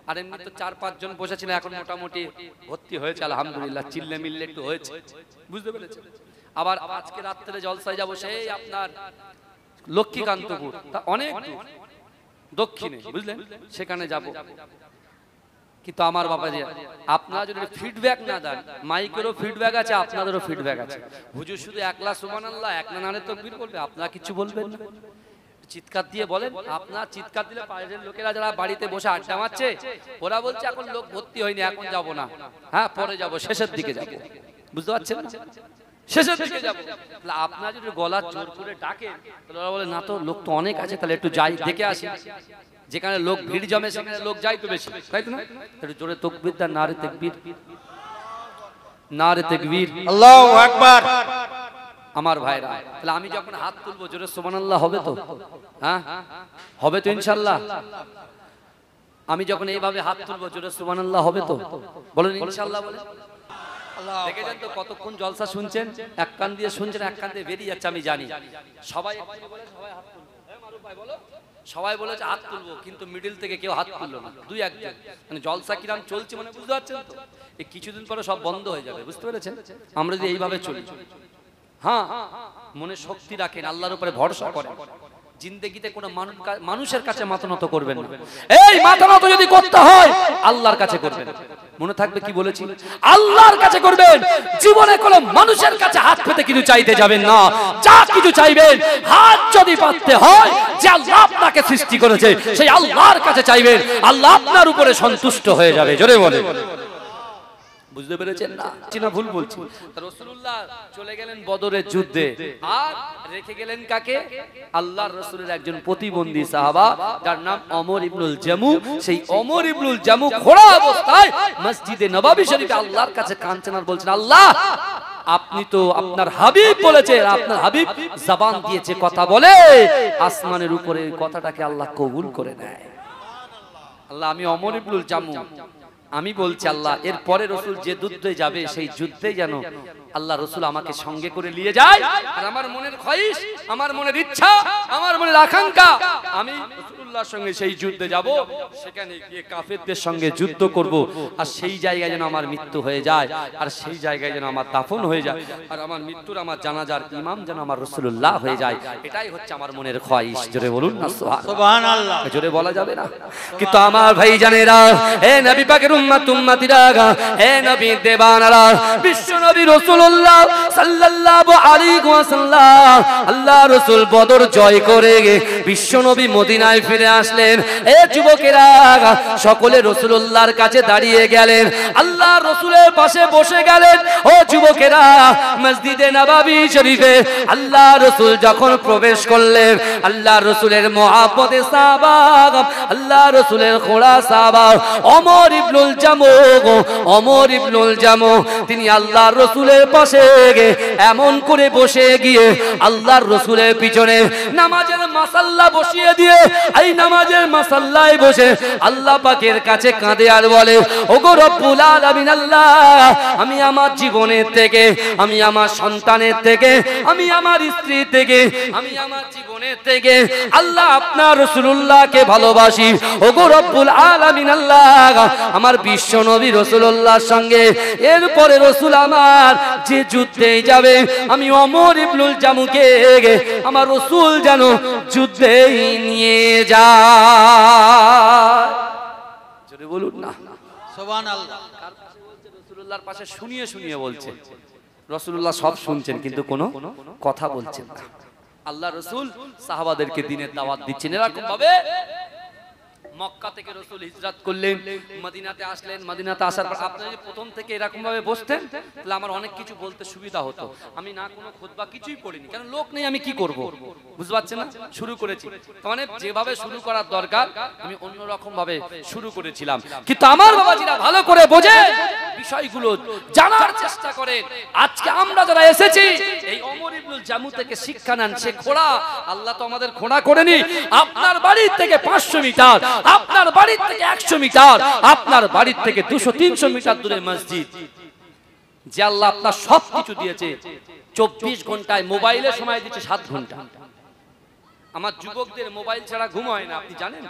আর এমনি তো 4-5 জন বসেছিল, এখন মোটামুটি ভর্তি হয়েছে আলহামদুলিল্লাহ, চিল্লে মিল্লে একটু হয়েছে, বুঝতে পেরেছেন? আবার আজকে রাত্রে জলসায় যাবো সেই আপনার লক্ষ্মীকান্তপুর, তা অনেক দক্ষিণে, বুঝলেন? সেখানে যাব। কিন্তু আমার বাবা যে আপনারা যদি ফিডব্যাক না দেন, মাইকেরও ফিডব্যাক আছে, আপনাদেরও ফিডব্যাক আছে। হুজুর শুধু একলা সুবহানাল্লাহ একলা নারে তাকবীর বলবে, আপনারা কিছু বলবেন না, চিৎকার দিয়ে বলেন। আপনার চিৎকার দিলে বাইরের লোকেরা যারা বাড়িতে বসে আড্ডা মারছে ওরা বলছে এখন লোক ভর্তি হয়নি, এখন যাব না, হ্যাঁ পরে যাব, শেষের দিকে যাব, বুঝতে পারছেন? শেষের দিকে যাব। আপনারা যদি গলা জোর করে ডাকেন তাহলে ওরা বলে না তো লোক তো অনেক আছে, তাহলে একটু যাই দেখে আসি, যেখানে লোক ভিড় জমে সেখানে লোক যাই তো বেশি, তাই তো না? একটু জোরে তাকবীর, তার নারে তাকবীর, নারে তাকবীর, আল্লাহু আকবার। আমার ভাইরা, তাহলে আমি যখন হাত তুলবো জোরে সুবহানাল্লাহ হবে তো? হ্যাঁ হবে তো ইনশাআল্লাহ। আমি যখন এইভাবে হাত তুলবো জোরে সুবহানাল্লাহ হবে তো? বলেন ইনশাআল্লাহ। বলেন। দেখেছেন তো কতক্ষণ জলসা শুনছেন, এক কান দিয়ে শুনছেন, এক কান দিয়ে বেরিয়ে যাচ্ছে, আমি জানি। সবাই বলে সবাই হাত তুলবো, মারুফ ভাই বলো, সবাই বলে যে হাত তুলবো, কিন্তু মিডিল থেকে কেউ হাত তুললো না, দুই একজন। মানে জলসা কিরাম চলছে, মানে বুঝতে পারছেন তো? এই কিছুদিন পরে সব বন্ধ হয়ে যাবে, বুঝতে পেরেছেন? আমরা যদি এইভাবে চলি, হ্যাঁ মনে শক্তি রাখেন, আল্লাহর উপরে ভরসা করেন, জিন্দেগিতে কোনো মানুষের কাছে মাথা নত করবেন না। এই মাথা নত যদি করতে হয় আল্লাহর কাছে করবেন, মনে থাকবে কি বলেছি, আল্লাহর কাছে করবেন। জীবনে কোনো মানুষের কাছে হাত পেতে কিছু চাইতে যাবেন না, যা কিছু চাইবেন হাত যদি পাততে হয় যে আল্লাহ আপনাকে সৃষ্টি করেছে সেই আল্লাহর কাছে চাইবেন, আল্লাহ আপনার উপরে সন্তুষ্ট হয়ে যাবে। জোরে বলে, বুঝতে পেরেছেন না? চিনা ভুল বলছি। রাসূলুল্লাহ চলে গেলেন বদরের যুদ্ধে, আর রেখে গেলেন কাকে? আল্লাহর রাসূলের একজন প্রতিবন্ধী সাহাবা, যার নাম ওমর ইবনুল জামু। সেই ওমর ইবনুল জামু খোড়া অবস্থায় মসজিদে নববী শরীফে আল্লাহর কাছে কাঁদছেন আর বলছেন, আল্লাহ আপনি তো আপনার হাবিব বলেছেন, আপনার হাবিব জবান দিয়েছে কথা বলে, আসমানের উপরে কথাটাকে আল্লাহ কবুল করে নেয়। আল্লাহ আমি ওমর ইবনুল জামু, আমি বলছি আল্লাহ এর পরে রসুল যে যুদ্ধে যাবে সেই যুদ্ধে যেন আল্লাহ রসুল আমাকে সঙ্গে করে নিয়ে যায়। আর আমার মনের খয়েশ, আমার মনের ইচ্ছা, আমার মনের আকাঙ্ক্ষা, আমি রাসূলুল্লাহ রাসূলুল্লাহর সঙ্গে সেই যুদ্ধে যাব, সেখানে গিয়ে কাফেরদের সঙ্গে যুদ্ধ করব, আর সেই জায়গায় যেন আমার মৃত্যু হয়ে যায়, আর সেই জায়গায় যেন আমার দাফন হয়ে যায়, আর আমার মৃত্যুর আমার জানাজার ইমাম যেন আমার রাসূলুল্লাহ হয়ে যায়। এটাই হচ্ছে আমার মনের খোয়াইশ। জোরে বলুন না সুবহানাল্লাহ। জোরে বলা যাবে না? কিন্তু আমার ভাইজানেরা, হে নবী পাকের উম্মত উম্মতিরা, হে নবী দেবানারা, বিশ্ব নবী রাসূলুল্লাহ সাল্লাল্লাহু আলাইহি ওয়াসাল্লাম আল্লাহ রাসূল বদর জয় করে বিশ্ব নবী মদিনায় ফিরে আসলেন। এ যুবকেরা, সকলে রাসূলুল্লাহর কাছে দাঁড়িয়ে গেলেন, আল্লাহ রাসূলের পাশে বসে গেলেন। ও যুবকেরা, মসজিদে নববী শরীফে আল্লাহ রাসূল যখন প্রবেশ করলেন, আল্লাহ রাসূলের মুহাব্বতে সাহাবা, আল্লাহ রাসূলের খোড়া সাহাবা ওমর ইবনুল জামু, তিনি আল্লাহ রাসূলের পাশে এমন করে বসে গিয়ে আল্লাহর রাসূলের পিছনে নামাজের মাসাল্লা বসিয়ে দিয়ে এই নামাজের মাসাল্লায় বসে আল্লাহ পাকের কাছে কাঁদে আর বলে, ওগো রব্বুল আলামিন আল্লাহ, আমি আমার জীবনের থেকে, আমি আমার সন্তানের থেকে, আমি আমার স্ত্রী থেকে, আমি আমার জীবনের থেকে আল্লাহ আপনার রাসূলুল্লাহকে ভালোবাসি। ওগো রব্বুল আলামিন আল্লাহ, আমার বিশ্ব নবী রাসূলুল্লাহর সঙ্গে এরপরে রাসূল আমার যে যুদ্ধে যাবে, আমি ওমর ইবনুল জামুকে আমার রাসূল যেন যুদ্ধে নিয়ে যায়। জোরে বলুন না সুবহানাল্লাহ। কার পাশে বলছে? রাসূলুল্লাহর পাশে শুনিয়ে শুনিয়ে বলছে। রাসূলুল্লাহ সব শুনছেন কিন্তু কোনো কথা বলছেন না। আল্লাহ রাসূল সাহাবাদেরকে দ্বীনের দাওয়াত দিচ্ছেন। এরকম ভাবে মক্কা থেকে রাসূল হিজরত করলেন, মদিনাতে আসলেন। মদিনাতে আসার পর আপনি যদি প্রথম থেকে এরকম ভাবে বসতেন, তাহলে আমার অনেক কিছু বলতে সুবিধা হতো। আমি না কোনো খুতবা কিছুই পড়িনি, কারণ লোক নেই, আমি কি করব? বুঝতে পারছেন না? শুরু করেছি, তার মানে যেভাবে শুরু করার দরকার আমি অন্যরকম ভাবে শুরু করেছিলাম। কিন্তু আমার বাবাজিরা ভালো করে বোঝে, বিষয়গুলো জানার চেষ্টা করেন। আজকে আমরা যারা এসেছি এই ওমর ইবনুল জামু থেকে শিক্ষা নেন। সে খোড়া, আল্লাহ তো আমাদের খোড়া করেনি। আপনার বাড়ির থেকে 500 মিটার, আপনার বাড়ির থেকে 100 মিটার, আপনার বাড়ির থেকে 200-300 মিটার দূরে মসজিদ, যে আল্লাহ আপনার সব কিছু দিয়েছে। 24 ঘন্টায় মোবাইলে সময় দিচ্ছে 7 ঘন্টা। আমার যুবকদের মোবাইল ছাড়া ঘুম হয় না, আপনি জানেন?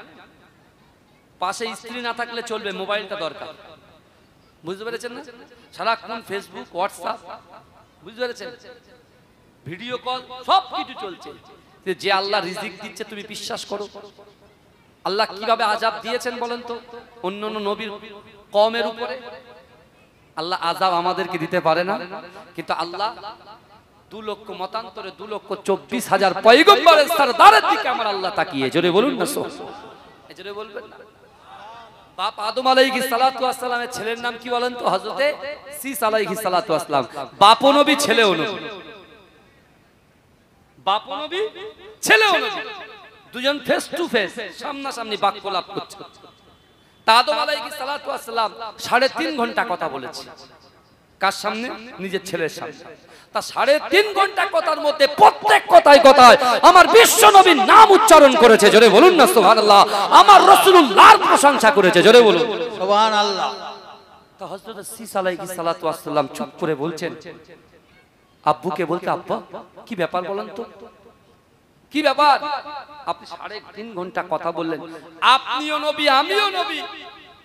পাশে স্ত্রী না থাকলে চলবে, মোবাইলটা দরকার। বুঝতে পেরেছেন না? সারাক্ষণ ফেসবুক, হোয়াটসঅ্যাপ, বুঝতে পেরেছেন, ভিডিও কল, সব কিছু চলছে। যে আল্লাহ রিজিক দিচ্ছে তুমি বিশ্বাস করো। আল্লাহ কিভাবে আযাব দিয়েছেন বলেন তো অন্য নবীর কওমের উপরে? আল্লাহ আযাব আমাদেরকে দিতে পারে না, কিন্তু আল্লাহ 2 লক্ষ মতান্তরে 2,24,000 পয়গম্বরের সরদারের দিকে আমার আল্লাহ তাকিয়ে। জোরে বলুন না জোরে বলবেন না? বাপ আদম আলাইহিস সালাতু ওয়াস সালামের ছেলের নাম কি বলেন তো? হযরতে শীস আলাইহিস সালাতু ওয়াস সালাম। বাপও নবী, ছেলেও নবী। বাপও নবী, ছেলেও নবী, দুজন ফেস টু ফেস, সামনাসামনি বাক্যলাপ করছে। আদম আলাইহিস সালাতু ওয়াস সালাম 3.5 ঘন্টা কথা বলেছে। কার সামনে? নিজের ছেলের সামনে। তা 3.5 ঘন্টা কথার মধ্যে প্রত্যেক কথায় কথায় আমার বিশ্ব নবীর নাম উচ্চারণ করেছে। জোরে বলুন না সুবহানাল্লাহ। আমার রাসূলুল্লাহর প্রশংসা করেছে। জোরে বলুন সুবহানাল্লাহ। তা হযরত শীস আলাইহিস সালাতু ওয়াস সালাম চুপ করে বলছেন। আব্বুকে বলতে, আব্বা কি ব্যাপার বলেন তো, কি ব্যাপার? আপনি 3.5 ঘন্টা কথা বললেন। আপনিও নবী, আমিও নবী,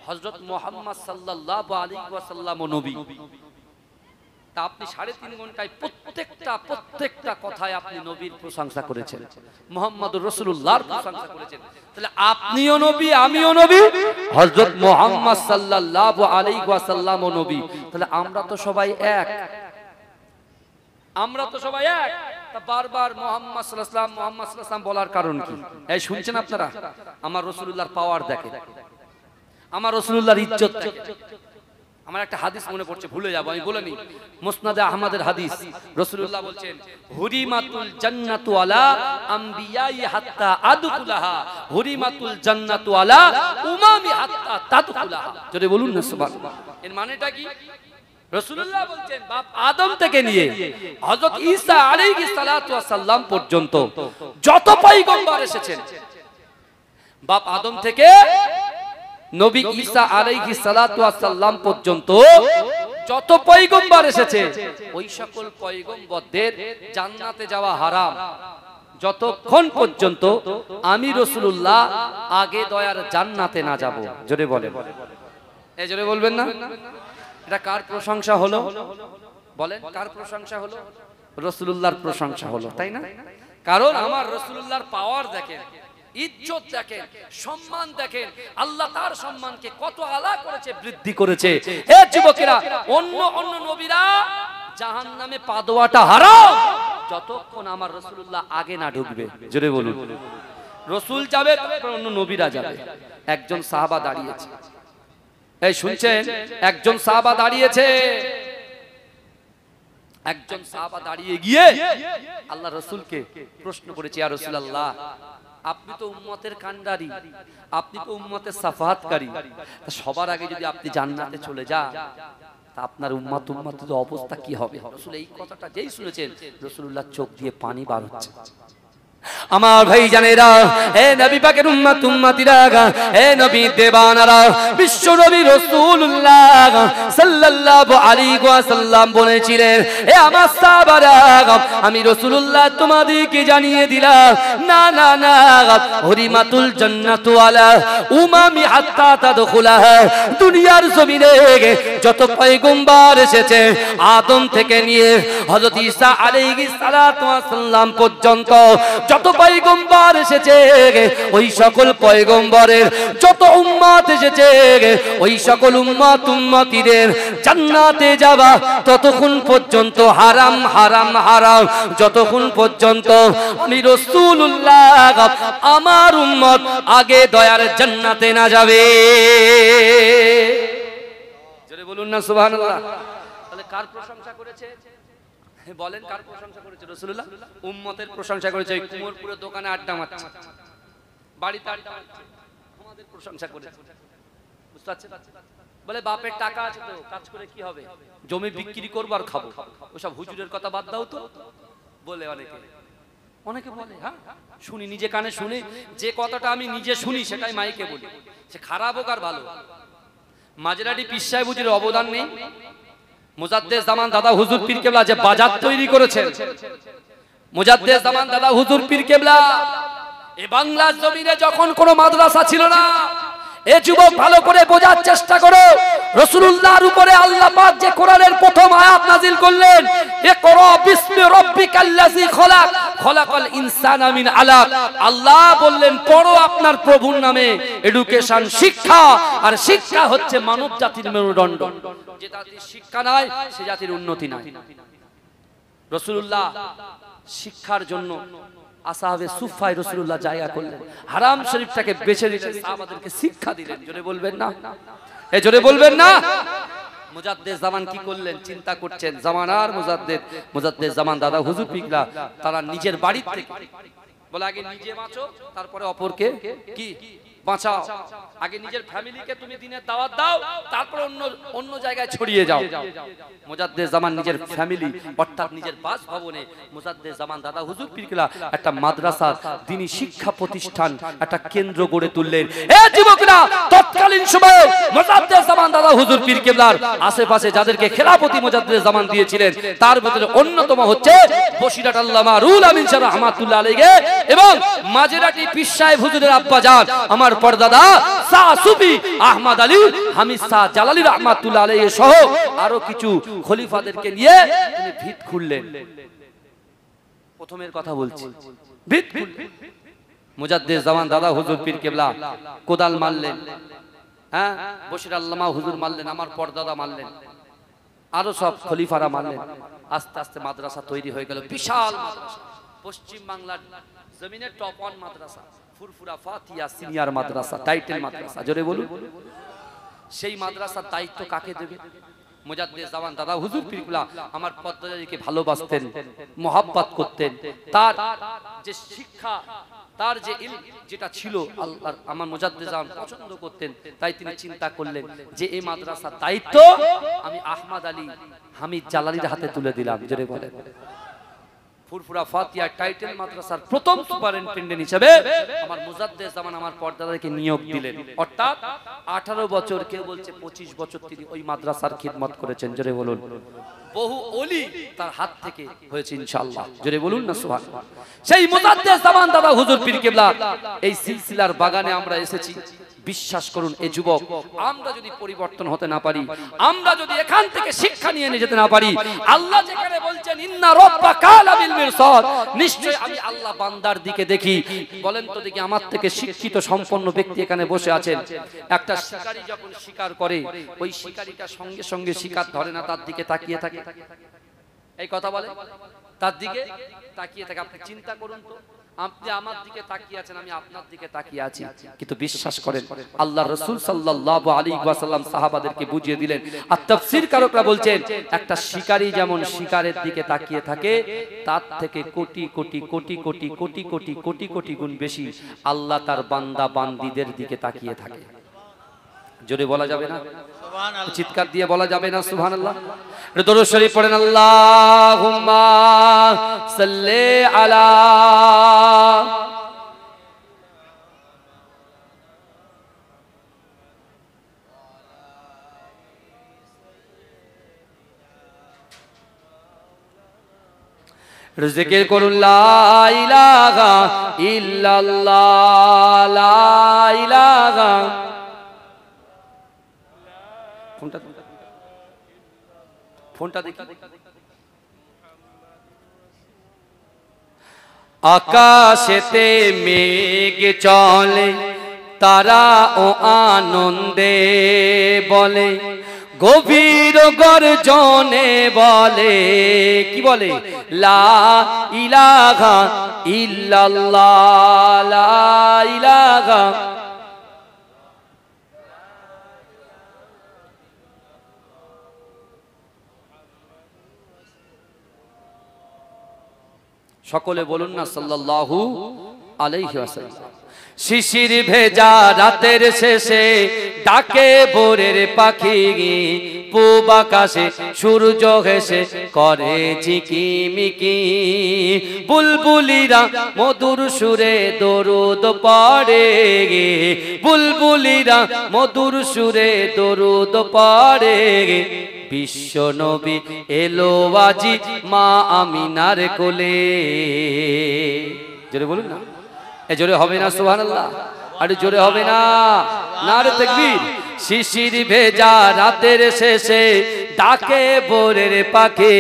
হযরত মুহাম্মদ সাল্লাল্লাহু আলাইহি ওয়াসাল্লামও নবী। তা আপনি 3.5 ঘন্টায় প্রত্যেকটা কথায় আপনি নবীর প্রশংসা করেছেন, মুহাম্মদুর রাসূলুল্লাহর প্রশংসা করেছেন। তাহলে আপনিও নবী, আমিও নবী, হযরত মুহাম্মদ সাল্লাল্লাহু আলাইহি ওয়াসাল্লামও নবী। তাহলে আমরা তো সবাই এক, আমরা তো সবাই এক। তা বারবার মুহাম্মদ সাল্লাল্লাহু আলাইহি ওয়াসাল্লাম, মুহাম্মদ সাল্লাল্লাহু আলাইহি ওয়াসাল্লাম বলার কারণ কি? এই শুনছেন আপনারা? আমার রাসূলুল্লাহর পাওয়ার দেখেন, আমার রাসূলুল্লাহর ইজ্জত দেখেন। আমার একটা হাদিস মনে পড়ছে, ভুলে যাব, আমি বলে নি। মুসনাদে আহমদের হাদিস, রাসূলুল্লাহ বলছেন, হুরিমাতুল জান্নাতু আলা আমবিয়াই হাত্তা আদখুলাহা, হুরিমাতুল জান্নাতু আলা উমামি হাত্তা তাদখুলাহা। যদি বলুন না সুবহানাল্লাহ। এর মানেটা কি? রাসূলুল্লাহ বলছেন বাপ আদম থেকে নিয়ে হযরত ঈসা আলাইহিস সালাতু ওয়াস সালাম পর্যন্ত যত পয়গম্বর এসেছেন, বাপ আদম থেকে নবী ঈসা আলাইহিস সালাতু ওয়াস সালাম পর্যন্ত যত পয়গম্বর এসেছে, ওই সকল পয়গম্বরদের জান্নাতে যাওয়া হারাম, যতক্ষণ পর্যন্ত আমি রাসূলুল্লাহ আগে দয়ার জান্নাতে না যাব। জোরে বলেন, এই জোরে বলবেন না? এটা কার প্রশংসা হলো বলেন? কার প্রশংসা হলো? রাসূলুল্লাহর প্রশংসা হলো, তাই না? কারণ আমার রাসূলুল্লাহর পাওয়ার দেখেন, ইজ্জত দেখেন, সম্মান দেখেন, আল্লাহ তার সম্মানকে কত আলা করেছে, বৃদ্ধি করেছে। এ যুবকেরা, অন্য অন্য নবীরা জাহান্নামে পা দেওয়াটা হারাম যতক্ষণ আমার রাসূলুল্লাহ আগে না ঢুকবে। জোরে বলুন। রাসূল যাবে, তারপর অন্য নবীরা যাবে। একজন সাহাবা দাঁড়িয়েছে, এই শুনছেন? একজন সাহাবা দাঁড়িয়েছে, একজন সাহাবা দাঁড়িয়ে গিয়ে আল্লাহ রাসূলকে প্রশ্ন করেছে, ইয়া রাসূলুল্লাহ, আপনি তো উম্মতের কান্ডারি, আপনি তো উম্মতের সাফাহাতকারী, সবার আগে যদি আপনি জান্নাতে চলে যান, তা আপনার উম্মতের অবস্থা কি হবে? রাসূল এই কথাটা যেই শুনেছেন, রাসূলুল্লাহ চোখ দিয়ে পানি বার হচ্ছে। আমার ভাই জানেরা, হে নবী পাকের উম্মত উম্মতিরা, হে নবী দেবানারা, বিশ্ব নবী রাসূলুল্লাহ সাল্লাল্লাহু আলাইহি ওয়াসাল্লাম বলেছিলেন, হে আমার সাহাবারা, আমি রাসূলুল্লাহ তোমাদেরকে জানিয়ে দিলাম, না না না, হরিমাতুল জান্নাতু আলা উমামি হাত্তা তাদখুলাহা। দুনিয়ার জমিনে যত পয়গম্বর এসেছে, আদম থেকে নিয়ে হযরত ঈসা আলাইহিস সালাতু ওয়াস সালাম পর্যন্ত যত পয়গম্বর এসেছে, ওই সকল পয়গম্বরের যত উম্মত এসেছে, ওই সকল উম্মত উম্মতিদের জান্নাতে যাওয়া ততক্ষণ পর্যন্ত হারাম হারাম হারাম, যতক্ষণ পর্যন্ত আমি রাসূলুল্লাহ আমার উম্মত আগে দয়ার জান্নাতে না যাবে। জোরে বলুন না সুবহানাল্লাহ। তাহলে কার প্রশংসা করেছে বলেন? কার প্রশংসা করেছে? রাসূলুল্লাহ। উম্মতের প্রশংসা করেছে। ওই কুমোরপুরের দোকানে আড্ডা মারছে, বাড়িতে আড্ডা মারছে, আমাদের প্রশংসা করেছে। বুঝতে পারছেন? বলে বাপের টাকা আছে তো কাজ করে কি হবে, জমি বিক্রি করব আর খাবো। ওসব হুজুরের কথা বাদ দাও তো, বলে অনেকে অনেকে বলে। হ্যাঁ শুনি, নিজে কানে শুনি, যে কথাটা আমি নিজে শুনি সেটাই মাইকে বলি, সে খারাপ হোক আর ভালো। মাঝরাটি পীর সাহেব হুজুরের অবদান নেই? মুজাদ্দেদ জামান দাদা হুজুর পীর কেবলা যে বাজার তৈরি করেছেন, মুজাদ্দেদ জামান দাদা হুজুর পীর কেবলা, এই বাংলার জমিনে যখন কোনো মাদ্রাসা ছিল না, এ যুবক ভালো করে বোঝার চেষ্টা করো, রাসূলুল্লাহর উপরে আল্লাহ পাক যে কোরআনের প্রথম আয়াত নাযিল করলেন, ইকরা বিসমি রাব্বিকাল্লাযী খলাক খলাকাল ইনসানা মিন আলাক, আল্লাহ বললেন পড়ো আপনার প্রভুর নামে। এডুকেশন, শিক্ষা, আর শিক্ষা হচ্ছে মানব জাতির মেরুদণ্ড। যে জাতির শিক্ষা নাই, সে জাতির উন্নতি নাই। রাসূলুল্লাহ শিক্ষার জন্য আসহাবে সুফায় রাসূলুল্লাহ জায়গা করলেন, হারাম শরীফটাকে বেছে দিলেন, সাহাবাদেরকে শিক্ষা দিলেন। জোরে বলবেন না? এ জোরে বলবেন না? মুজাদ্দেদ জামান কি করলেন? চিন্তা করছেন, জামানার মুজাদ্দেদ জামান দাদা হুজুর পিগলা, তারা নিজের বাড়ি থেকে বলে আগে নিজে বাঁচো, তারপরে অপরকে কি বাঁচাও। আগে নিজের ফ্যামিলিকে তুমি দিনের দাওয়াত দাও, তারপর অন্য জায়গায় ছড়িয়ে যাও। মুজাদ্দেদ জামান নিজের ফ্যামিলি অর্থাৎ নিজের বাসভবনে মুজাদ্দেদ জামান দাদা হুজুর পীরকেবলা একটা মাদ্রাসা, দ্বীনি শিক্ষা প্রতিষ্ঠান, একটা কেন্দ্র গড়ে তুললেন। এ যুবকরা, তৎকালীন সময়ে মুজাদ্দেদ জামান দাদা হুজুর পীরকেবলার আশেপাশে যাদেরকে খেলাফতি মুজাদ্দেদ জামান দিয়েছিলেন, তার ভিতরে অন্যতম হচ্ছে বসিরাট আল্লামা রুহুল আমিন শাহ রাহমাতুল্লাহ আলাইহি এবং মাঝরাটি পীর সাহেব হুজুরের আব্বাজান আমার পরদাদা শাহ সুফি আহমদ আলী হামিদ শাহ জালালী রাহমাতুল্লাহ আলাইহি সহ আরো কিছু খলিফাদেরকে নিয়ে তিনি ভিত খুললেন। প্রথমের কথা বলছি, ভিত খুললেন। মুজাদ্দেদ জামান দাদা হুজুর পীর কেবলা কোদাল মারলেন, হ্যাঁ বশির আল্লামা হুজুর মারলেন, আমার পরদাদা মারলেন, আরো সব খলিফারা মারলেন। আস্তে আস্তে মাদ্রাসা তৈরি হয়ে গেল, বিশাল মাদ্রাসা, পশ্চিম বাংলার জমিনের টপ 1 মাদ্রাসা, ফুরফুরা ফাতিয়া সিনিয়র মাদ্রাসা, টাইটেল মাদ্রাসা। জোরে বলুন। সেই মাদ্রাসার দায়িত্ব কাকে দেবে? মুজাদ্দেদ জামান দাদা হুজুর পীরকেবলা আমার পদ্মজারিকে ভালোবাসতেন, মোহাব্বত করতেন। তার যে শিক্ষা, তার যে ইলম যেটা ছিল আল্লাহর, আমার মুজাদ্দেদ জামান পছন্দ করতেন। তাই তিনি চিন্তা করলেন যে এই মাদ্রাসার দায়িত্ব আমি আহমদ আলী হামিদ জালালীর হাতে তুলে দিলাম। জোরে বলেন। ফুরফুরা ফাতিয়া টাইটেল মাদ্রাসার প্রথম সুপারিনটেন্ডেন্ট হিসেবে আমার মুজাদ্দেদ জামান আমার পরদাদাকে নিয়োগ দিলেন। অর্থাৎ 18 বছর, কেউ বলছে 25 বছর তিনি ওই মাদ্রাসার খিদমত করেছেন। জোরে বলুন। বহু ওলি তার হাত থেকে হয়েছে ইনশাআল্লাহ। জোরে বলুন না সুবহানাল্লাহ। সেই মুজাদ্দিদ জামান দাদা হুজুর পীর কেবলা এই সিলসিলার বাগানে আমরা এসেছি। বিশ্বাস করুন এ যুবক, আমরা যদি পরিবর্তন হতে না পারি, আমরা যদি এখান থেকে শিক্ষা নিয়ে যেতে না পারি, আল্লাহ যেখানে বলছেন ইন্না রাব্বাকা লাবিল মিরসাদ, নিশ্চয় আমি আল্লাহ বান্দার দিকে দেখি। বলেন তো দেখি, আমার থেকে শিক্ষিত সম্পন্ন ব্যক্তি এখানে বসে আছেন, একটা শিকারী যখন শিকার করে ওই শিকারীটা সঙ্গে সঙ্গে শিকার ধরে না, তার দিকে তাকিয়ে থাকে। এই কথা বলে, তার দিকে তাকিয়ে থাকে। আপনি চিন্তা করুন তো, আপনি আমার দিকে তাকিয়ে আছেন, আমি আপনার দিকে তাকিয়ে আছি, কিন্তু বিশ্বাস করেন আল্লাহ রাসূল সাল্লাল্লাহু আলাইহি ওয়াসাল্লাম সাহাবাদেরকে বুঝিয়ে দিলেন। আর তাফসীর কারকরা বলছেন একটা শিকারী যেমন শিকারের দিকে তাকিয়ে থাকে, তার থেকে কোটি কোটি কোটি কোটি কোটি কোটি কোটি কোটি গুণ বেশি আল্লাহ তার বান্দা বান্দীদের দিকে তাকিয়ে থাকে। জোরে বলা যাবে না? সুবহানাল্লাহ। চিৎকার দিয়ে বলা যাবে না সুবহানাল্লাহ? দরুদ শরীফ পড়েন, আল্লাহুম্মা সাল্লি আলা জিকির করুন লা ইলাহা ইল্লাল্লাহ, লা ইলাহা। ফোনটা দেখি। আকাশেতে মেঘ চলে, তারা ও আনন্দে বলে, গভীর গর্জনে বলে, কি বলে? লা ইলাহা ইল্লাল্লাহ, লা ইলাহা। সকলে বলুন না সাল্লাল্লাহু আলাইহি ওয়াসাল্লাম। শিশির ভেজা রাতের শেষে ডাকে ভোরের পাখি, পূব আকাশে সূর্য হেসে করে ঝিকিমিকি, বুলবুলিরা মধুর সুরে দরুদ পড়ে, বুলবুলিরা মধুর সুরে দরুদ পড়ে, বিশ্ব নবী এলো আজি মা আমিনার কোলে। জোরে বলুন না, এ জোরে হবে না সুবহানাল্লাহ? আরে জোরে হবে না? নারে তাকবীর। শিশির ভেজা রাতের শেষে ডাকে ভোরের পাখি,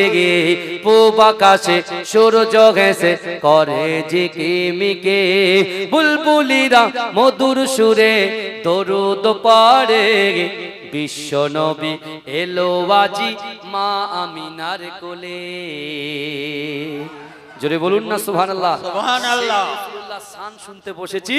পূব আকাশে সূর্য হেসে করে ঝিকিমিকি, বুলবুলিরা মধুর সুরে দরুদ পড়ে, বিশ্ব নবী এলো আজি মা আমিনার কোলে। জোরে বলুন না সুবহানাল্লাহ। সুবহানাল্লাহ। রাসূলুল্লাহ শান শুনতে বসেছি,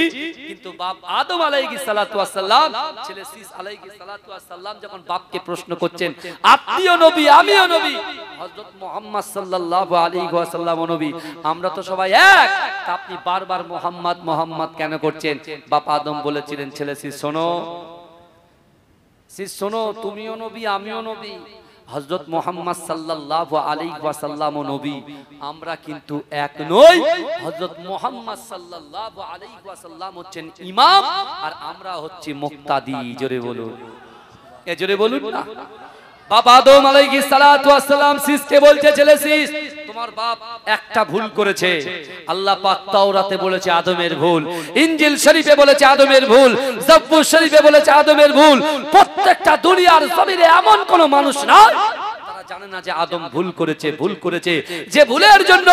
কিন্তু বাপ আদম আলাইহিস সালাতু ওয়াস সালাম, ছেলে শীস আলাইহিস সালাতু ওয়াস সালাম যখন বাপকে প্রশ্ন করছেন, আপনিও নবী আমিও নবী, হযরত মুহাম্মদ সাল্লাল্লাহু আলাইহি ওয়াসাল্লাম নবী, আমরা তো সবাই এক, তা আপনি বারবার মুহাম্মদ মুহাম্মদ কেন করছেন? বাপ আদম বলেছিলেন, ছেলে শীস শোনো, শীস শোনো, তুমিও নবী আমিও নবী, হযরত মুহাম্মদ সাল্লাল্লাহু আলাইহি ওয়াসাল্লাম নবী, আমরা কিন্তু এক নই। হযরত মুহাম্মদ সাল্লাল্লাহু আলাইহি ওয়াসাল্লাম হচ্ছেন ইমাম, আর আমরা হচ্ছি মুক্তাদি। জোরে বলুন, এ জোরে বলুন না। বাপ আদম আলাইহিস সালাতু ওয়াস সালাম শীসকে বলছে, ছেলে শীস, তোমার বাপ একটা ভুল করেছে। আল্লাহ পাক তাওরাতে বলেছে আদমের ভুল, ইনজিল শরীফে বলেছে আদমের ভুল, জাবুর শরীফে বলেছে আদমের ভুল। প্রত্যেকটা দুনিয়ার জমিনে এমন কোন মানুষ নাই তারা জানে না যে আদম ভুল করেছে, ভুল করেছে, যে ভুলের জন্য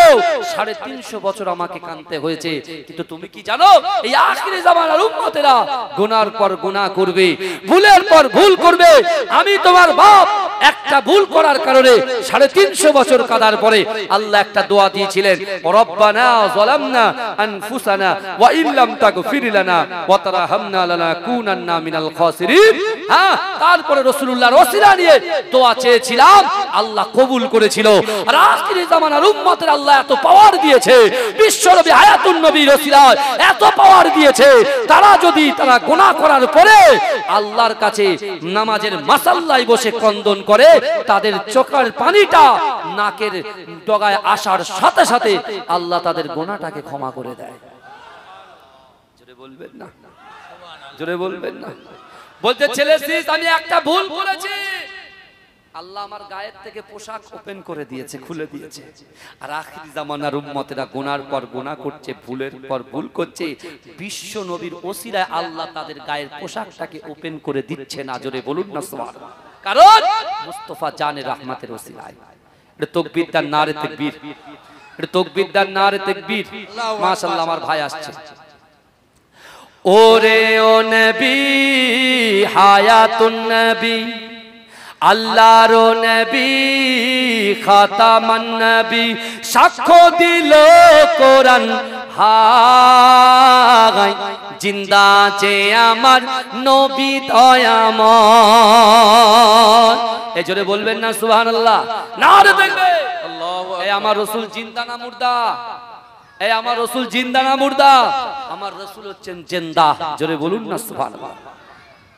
350 বছর আমাকে কাঁদতে হয়েছে। কিন্তু তুমি কি জানো, এই আখিরি জামানার উম্মতেরা গুনার পর গুনাহ করবে, ভুলের পর ভুল করবে। আমি তোমার বাপ একটা ভুল করার কারণে 350 বছর কাঁদার পরে আল্লাহ একটা দোয়া দিয়েছিলেন, রব্বানা যালামনা আনফুসানা ওয়া ইল্লাম তাগফির লানা ওয়া তারহামনা লানাকুনান্না মিনাল খাসিরিন। হ্যাঁ, তারপরে রাসূলুল্লাহর ওসিলা নিয়ে দোয়া চেয়েছিলাম, আল্লাহ কবুল করেছিল। আর আখিরি জামানার উম্মতের আল্লাহ এত পাওয়ার দিয়েছে, বিশ্বনবী হায়াতুন নবীর ওসিলায় এত পাওয়ার দিয়েছে, তারা যদি তারা গুনাহ করার পরে আল্লাহর কাছে নামাজের মাসাল্লায় বসে ক্রন্দন করে, তাদের চোখের পানিটা নাকের ডগায় আসার সাথে সাথে আল্লাহ তাদের গুনাহটাকে ক্ষমা করে দেয়। জোরে বলবেন না, জোরে বলবেন না। বলতে ছেলে শীস, আমি একটা ভুল করেছি, আল্লাহ আমার গায়ের থেকে পোশাক ওপেন করে দিয়েছে, খুলে দিয়েছে। আর আখিরি জামানার উম্মতেরা গুনার পর গুনাহ করছে, ভুলের পর ভুল করছে। বিশ্ব নবীর ওসিলায় আল্লাহ তাদের গায়ের পোশাকটাকে ওপেন করে দিচ্ছে না। জোরে বলুন না সুবহানাল্লাহ। কারণ মুস্তাফা জানে রহমতের ওসিলায়। এটা তাকবীর দান নারে তাকবীর, এটা তাকবীর দান নারে তাকবীর। মাশাআল্লাহ আমার ভাই আসছে। ওরে ও নবী হায়াতুন নবী, আল্লাহর নবী খাতামান নবী, সাক্ষ্য দিল কোরআন হায় জিন্দা যে আমার নবী দয়াময়। এই জোরে বলবেন না সুবহানাল্লাহ, নারে দেখবে আল্লাহু আকবার। এই আমার রাসূল জিন্দা না মুর্দা? এই আমার রাসূল জিন্দা না মুর্দা? আমার রাসূল হচ্ছেন জিন্দা। জোরে বলুন না সুবহানাল্লাহ।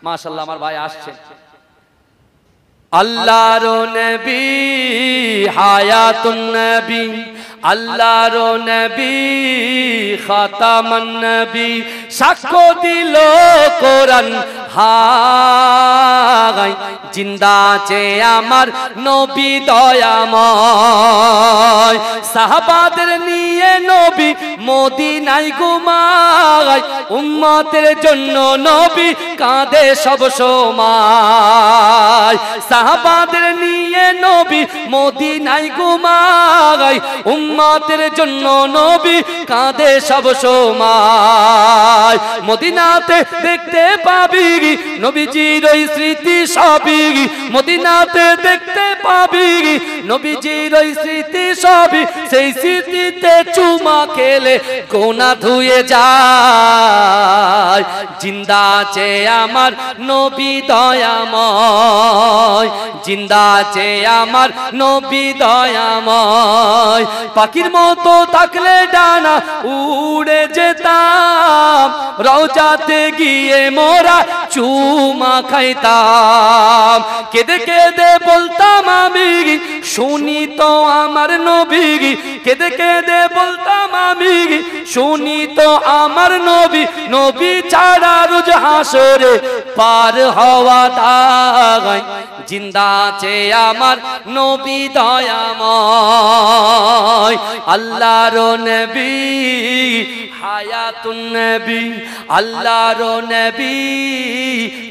মাশাআল্লাহ আমার ভাই আসছে। আল্লাহর নবী হায়াতুন নবী, আল্লাহর নবী খাতামান নবী, সাক্ষ্য দিল কোরআন হায় জিন্দা যে আমার নবী দয়াময়। সাহাবাদের নিয়ে নবী মদিনায় ঘুমায়, উম্মতের জন্য নবী কাঁদে সব সময়। সাহাবাদের নিয়ে নবী মদিনায় ঘুমায়, উম্মতের জন্য নবী কাঁদে সব সময়। মদিনাতে দেখতে পাবি নবীজির ওই স্মৃতি সবই, মদিনাতে দেখতে পাবি নবীজির ওই স্মৃতি সবই। সেই স্মৃতিতে চুমা খেলে গোনা ধুয়ে যায়। জিন্দা আছে আমার নবী দয়াময়, জিন্দা আছে আমার নবী দয়াময়। পাখির মতো থাকলে ডানা উড়ে যেতাম, রওজাতে গিয়ে মোরা চুমা খাইতাম। কেঁদে কেঁদে বলতাম আমি শুনি তো আমার নবী, কেঁদে কেঁদে বলতাম আমি শুনি তো আমার নবী। নবী ছাড়া রোজ হাসরে পার হওয়া দায়। জিন্দা আছে আমার নবী দয়াময়। আল্লাহর নবী হায়াতুন নবী, আল্লাহর নবী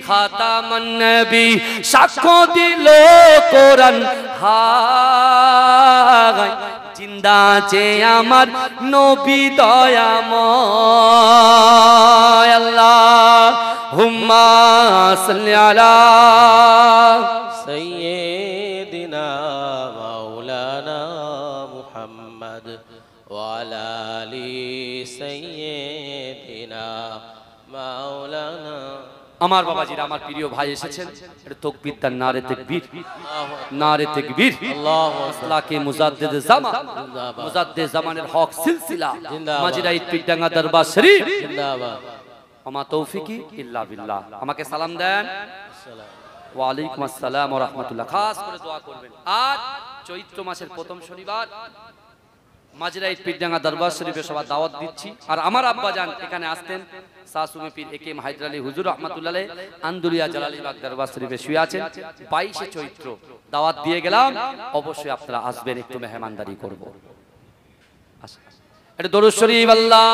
খাতামান নবী, সাক্ষ্য দিল কোরআন হায় জিন্দা আছে আমার নবী দয়াময়। আল্লাহুম্মা সাল্লি আলা সাইয়্যিদিনা মাওলানা মুহাম্মদ ওয়া আলা আলি সাইয়্যিদিনা মাওলানা। আমার বাবাজিরা, আমার প্রিয় ভাই এসেছেন। এটা তাকবীর দান নারে তাকবীর, নারে তাকবীর। আল্লাহু আকবার। কে মুজাদ্দিদ জামান, মুজাদ্দিদ জামানের হক সিলসিলা মাজিরা ইটপিডাঙ্গা দরবার শরীফ জিন্দাবাদ। আমা তৌফিকি ইল্লা বিল্লাহ। আমাকে সালাম দেন। ওয়া আলাইকুম আসসালাম ওয়া রাহমাতুল্লাহ। খাস করে দোয়া করবেন। আজ চৈত্র মাসের প্রথম শনিবার মাজিরা ইটপিডাঙ্গা দরবার শরীফে সবার দাওয়াত দিচ্ছি। আর আমার আব্বা জান এখানে আসতেন, সাসুমি পীর একে এম হায়দার আলী হুজুর রাহমাতুল্লাহ আলাইহি আন্দুলিয়া জালালীবাগ দরবার শরীফে শুয়ে আছেন। 22শে চৈত্র দাওয়াত দিয়ে গেলাম, অবশ্যই আপনারা আসবেন, একটু মেহমানদারি করব। এটা দরুদ শরীফ। আল্লাহ